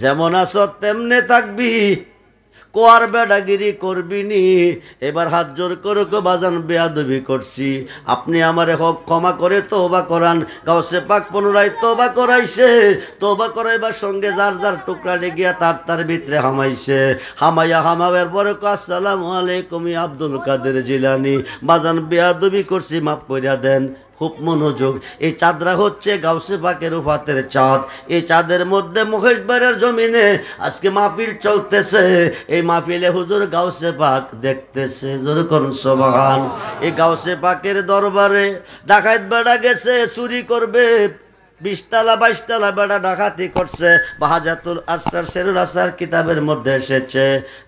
যেমন আছো তেমনে থাকবি, কোয়ার বেডাগিরি করবি নি। এবার হাত জোর করে বাজান বেয়াদবি করছি, আপনি আমারে ক্ষমা করে তওবা করান। গাউসে পাক পুনরায় তওবা করাইছে, তওবা করাইবার সঙ্গে যার যার টুকরা গিয়া তার ভিতরে হামাইছে। হামাইয়ার পরে আসসালামু আলাইকুম আব্দুল কাদের জিলানি, বাজান বেয়াদবি করছি, মাফ কইরা দেন। খুব মনোযোগ, এই চাঁদরা হচ্ছে গাউসে পাকের উফাতের চাঁদ। এই চাঁদের মধ্যে মহেশবাড়ির জমিনে আজকে মাহফিল চলতেছে। এই মাহফিলে হুজুর গাউসে পাক দেখতেছে, যেরকম সুবহান। এই গাউসে পাকের দরবারে ডাকাত বেড়া গেছে চুরি করবে, 20 তলা 22 তলা বেড়া ডাকাতি করছে। বাহাজাতুল আসরার সেরুল আসরার কিতাবের মধ্যে এসেছে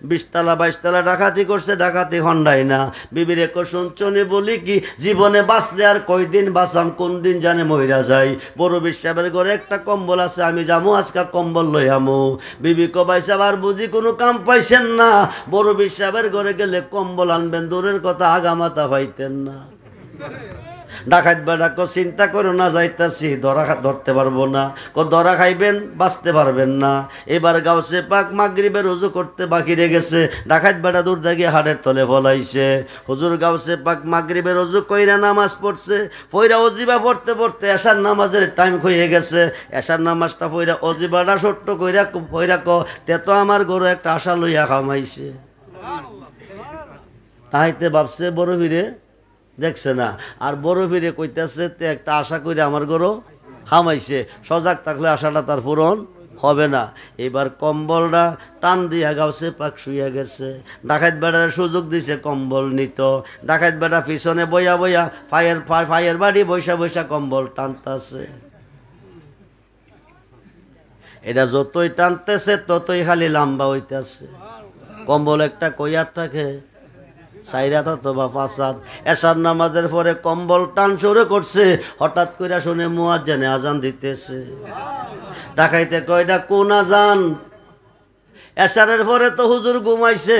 20 তলা 22 তলা ডাকাতি করছে, ডাকাতি হন্ডাই না। বিবিরে শুনছনি বলি কি, জীবনে বাঁচলে আর কয়দিন বাঁচাম, কোন দিন জানে মইরা যাই। বড় বিশ্বাবের ঘরে একটা কম্বল আছে, আমি যামু আজকা কম্বল লই আমু। বিবি কবাই সাহেব আর বুঝি কোনো কাম পাইছেন না, বড় বিশ্বাবের ঘরে গেলে কম্বল আনবেন দূরের কথা আগামাতা পাইতেন না। ডাকাত বেড়া চিন্তা করো না, যাইতাছি ধরতে পারবো না। ধরা খাইবেন, বাঁচতে পারবেন না। এবার গাউসে পাক মাগরিবের ওযু করতে বাকি রে গেছে, ডাকাত বেড়া দূর থেকে হাড়ের তলে ফলাইছে। হুজুর গাউসে পাক মাগরিবের ওযু কইরা নামাজ পড়ছে, পয়রা ওজিবা পড়তে পড়তে এশার নামাজের টাইম হয়ে গেছে। এশার নামাজটা পয়রা ওজিবাটা ছোট্ট কইরা পয়রা তে তো আমার গরু একটা আশা লইয়া খামাইছে। তাইতে ভাবছে বড় ভিড়ে দেখছে না, আর বড় ফিরে কইতেছে তে একটা আশা করে আমার গরো খামাইছে। সজাগ থাকলে আশাটা তার পূরণ হবে না। এবার কম্বলটা টান দিয়া গাউসে পাক শুয়ে গেছে। ডাকাত বেড়ার সুযোগ দিছে কম্বল নিত। ডাকাত বেড়া পিছনে বইয়া বইয়া ফায়ের বাড়ি বৈশা বৈশা কম্বল টানতেছে। এটা যতই টানতেছে ততই খালি লম্বা হইতেছে। কম্বল একটা কইয়ার থাকে 4 হাত অথবা 5 হাত। এশার নামাজের পরে কম্বল টান শুরু করছে, হঠাৎ করে শুনে মুয়াজ্জিনে আজান দিতেছে। ডাকাইতে কয়টা কোন আজান? এশারের পরে তো হুজুর ঘুমাইছে,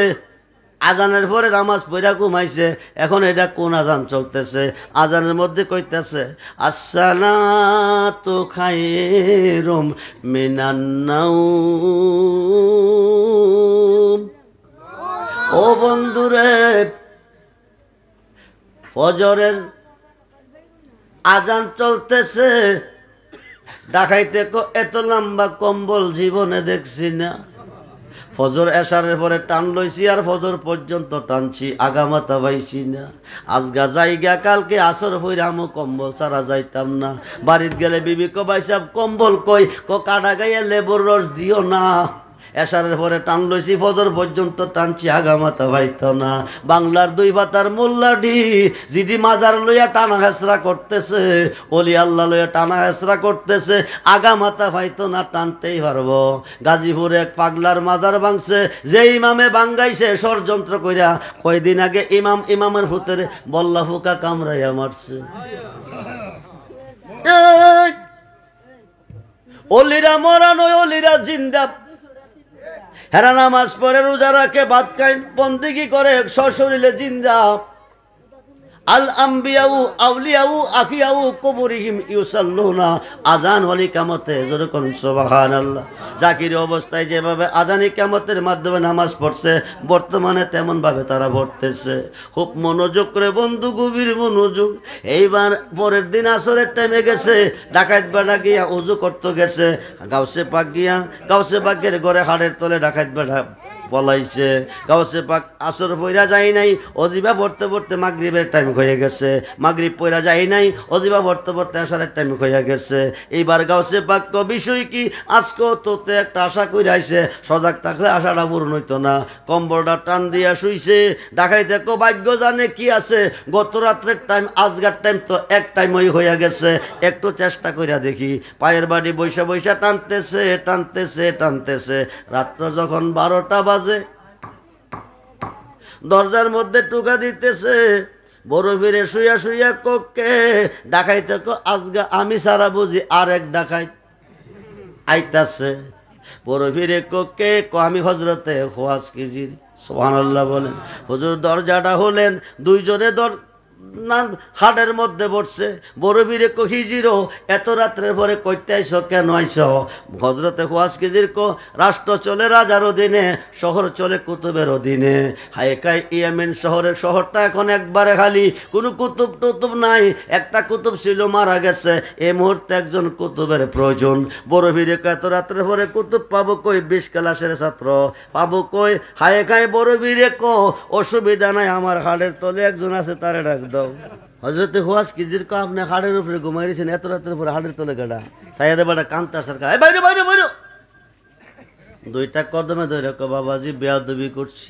আজানের পরে নামাজ পড়া ঘুমাইছে, এখন এটা কোন আজান চলতেছে? আজানের মধ্যে কইতেছে আসসালাতু খায়রুম মিনান নাওম। ও বন্ধুরে, ফজরের আজান চলতেছে। ডাকাইতে এত লম্বা কম্বল জীবনে দেখছি না। ফজর এশারের পরে টান লইছি, আর ফজর পর্যন্ত টানছি, আগামাতা পাইছি না। আজগা যাইগা কালকে আসর হইরা আমু কম্বল ছাড়া যাইতাম না। বাড়িতে গেলে বিবি কবাই সাহেব কম্বল কই, কাটা গাইয়া লেবুর রস দিও না। এশারের পরে টান লইছি, ফজর পর্যন্ত টানছি, আগামাতা পাইত না। বাংলার 2 পাতার মোল্লাডি যিদি মাজার লইয়া টানা হেসরা করতেছে, ওলি আল্লাহ লইয়া টানা হেসরা করতেছে, আগামাতা পাইত না, টানতেই পারবো। গাজীপুরে এক পাগলার মাজার ভাঙছে, যে ইমামে ভাঙ্গাইছে ষড়যন্ত্র কইরা কয়দিন আগে ইমামের ভূতের বল্লা ফুকা কামড়াইয়া মারছে। অলিরা মরা নয়, অলিরা জিন্দা। হেরা নামাজ পড়ে, রোজা রাখে, ভাত খায়, বন্দেগি করে, সশরীরে জিন্দা। আল আম্বিয়াউ আউলিয়াউ আখিয়াউ কবরিহিম ইউসাল্লুনা। আজান হলি কিয়ামতে, যেরকম সুবহানাল্লাহ। জাকির অবস্থায় যেভাবে আজানি কিয়ামতের মাধ্যমে নামাজ পড়ছে, বর্তমানে তেমন ভাবে তারা পড়তেছে। খুব মনোযোগ করে বন্ধু, গভীর মনোযোগ। এইবার পরের দিন আসরের টাইমে গেছে, ডাকাত বেড়া গিয়া ওযু করতে গেছে। গাউসে পাকের ঘরে হাড়ের তলে ডাকাত বেড়া পলাইছে। গাউসে পাক আসর পইরা যায় নাই, অজিবা পড়তে পড়তে মাগরিবের টাইম হয়ে গেছে। মাগরিব পইরা যায় নাই, অজিবা পড়তে পড়তে আসারের টাইম হয়ে গেছে। এইবার গাউসে পাক বিষয় কি, আজকেও তোতে একটা আশা কইরা আইছে, সজাগ থাকলে আশাটা পূরণ হইতো না। কম্বলটা টান দিয়া শুইছে। ডাকাইতে ভাগ্য জানে কি আছে, গত রাত্রের টাইম আজগার টাইম তো এক টাইম হইয়া গেছে, একটু চেষ্টা কইরা দেখি। পায়ের বাড়ি বৈশা বৈশা টানতেছে টানতেছে টানতেছে। রাত্র যখন 12টা বাজে, দরজার মধ্যে টুকা দিতেছে। বড় ফিরে শুইয়া শুইয়া কোকে ডাকাইতে আজগা আমি সারা বুঝি আর এক ডাকাইত আইতাছে। বড় ফিরে কোকে আমি হজরতে খোয়াজ কেজির সুবহানাল্লাহ বলেন। হুজুর দরজাটা হলেন, 2 জনে না হাটের মধ্যে বসছে। বড় বীরে কো হিজিরো, এত রাত্রের পরে কইতে আইস, কেন আইস? হজরতে খোয়াজ খিজির কো, রাষ্ট্র চলে রাজার অধীনে, শহর চলে কুতুবের অধীনে। হায়কায় ইয়েমেন শহরটা এখন একবারে খালি, কোনো কুতুব টুতুব নাই। একটা কুতুব ছিল, মারা গেছে। এই মুহূর্তে একজন কুতুবের প্রয়োজন। বড় বীরে কো, এত রাত্রের পরে কুতুব পাবো কই? 20 ক্লাসের ছাত্র পাবো কই? হায়কায় বড় বীরে কো, অসুবিধা নাই, আমার হাড়ের তলে একজন আছে, তারে ডাক দাও। হজরতে খোয়াজ খিজির কো, আপনি হাড়ের উপরে ঘুমাইছেন, এত রাতের উপরে হাড়ের তলে গেডা? সাইয়াদে বাড়া কান্তা সরকার, বাইরে বাইরে বাইরে। দুইটা কদমে ধরে কো, বাবাজি বেয়াদবি করছি।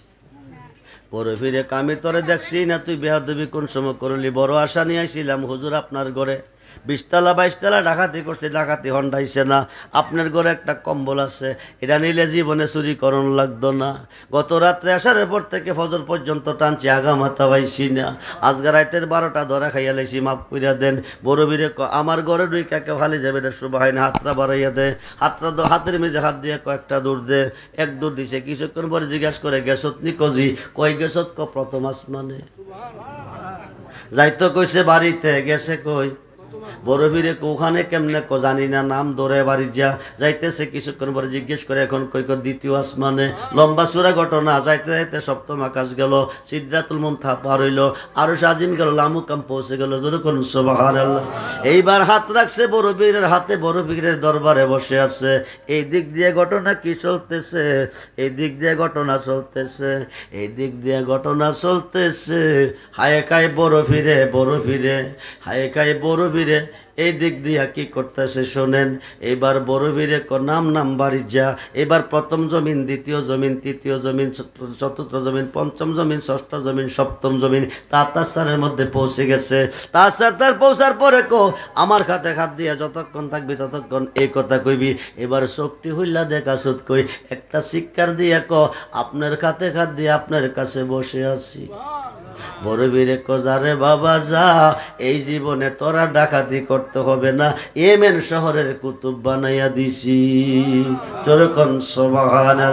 বড় ফিরে কামি তোরে দেখছি না, তুই বেয়াদবি কোন সময় করলি? বড় আশা নিয়ে আইছিলাম হুজুর আপনার ঘরে, 20 তলা 22 তলা ডাকাতি করছে, ডাকাতি হন্ডাইছে না। আপনার ঘরে একটা কম্বল আছে, এটা নিলে জীবনে চুরি করণ লাগতো না। গত রাত্রে আসার পর থেকে ফজর পর্যন্ত টানছি, আগা মাথা পাইছি না। আজকে রাতের 12টা ধরা খাইয়া লাইছি, মাফ করিয়া দেন। বড় বীরে আমার ঘরে দুই কাকে ভালি যাবে, এটা শুভ হয় না। হাতটা বাড়াইয়া দে, হাতের মেঝে হাত দিয়ে কয়েকটা দূর দে। এক দূর দিছে, কিছুক্ষণ পরে জিজ্ঞাসা করে, গেছত নি কজি? কই গেছত? ক প্রথম আসমানে। যাইতো কইছে বাড়িতে, গেছে কই? বড় বীরে ওখানে কেমনে কো জানি না, নাম ধরে বাড়ি যা যাইতেছে। কিছুক্ষণ পরে জিজ্ঞেস করে, এখন কই? দ্বিতীয় আসমানে। লম্বা চূড়া ঘটনা। যাইতে যাইতে সপ্তম আকাশ গেল, সিদরাতুল মুনতাহা পার হইল, আরশ আজিম গেল, লামুকাম পৌঁছে গেল। জোরে কোন সুবহানাল্লাহ। এইবার হাত রাখছে বড় বীরের হাতে, বড় বীরের দরবারে বসে আছে। এই দিক দিয়ে ঘটনা কি চলতেছে? এই দিক দিয়ে ঘটনা চলতেছে, এই দিক দিয়ে ঘটনা চলতেছে। হায় খায় বড় ফিরে, বড় ফিরে, হায় খায় বড় ফিরে। এই দিক দিয়া কি করতেছে শোনেন। এবার বড় বীরে নাম নাম বাড়ি যা। এবার প্রথম জমিন, দ্বিতীয় জমিন, তৃতীয় জমিন, চতুর্থ জমিন, পঞ্চম জমিন, ষষ্ঠ জমিন, সপ্তম জমিন, তার মধ্যে পৌঁছে গেছে। তার পৌঁছার পরে কো, আমার খাতে খাত দিয়া যতক্ষণ থাকবি ততক্ষণ এই কথা কইবি। এবার শক্তি হইলা দেখা সুদ কই, একটা শিক্ষার দিয়া ক, আপনার খাতে খাত দিয়ে আপনার কাছে বসে আছি। বড় বীরে কজারে বাবা যা, এই জীবনে তোরা ডাকাতি করতে হবে না, ইয়েমেন শহরের কুতুব বানাইয়া দিছি। চরকন সুবহানাল্লাহ।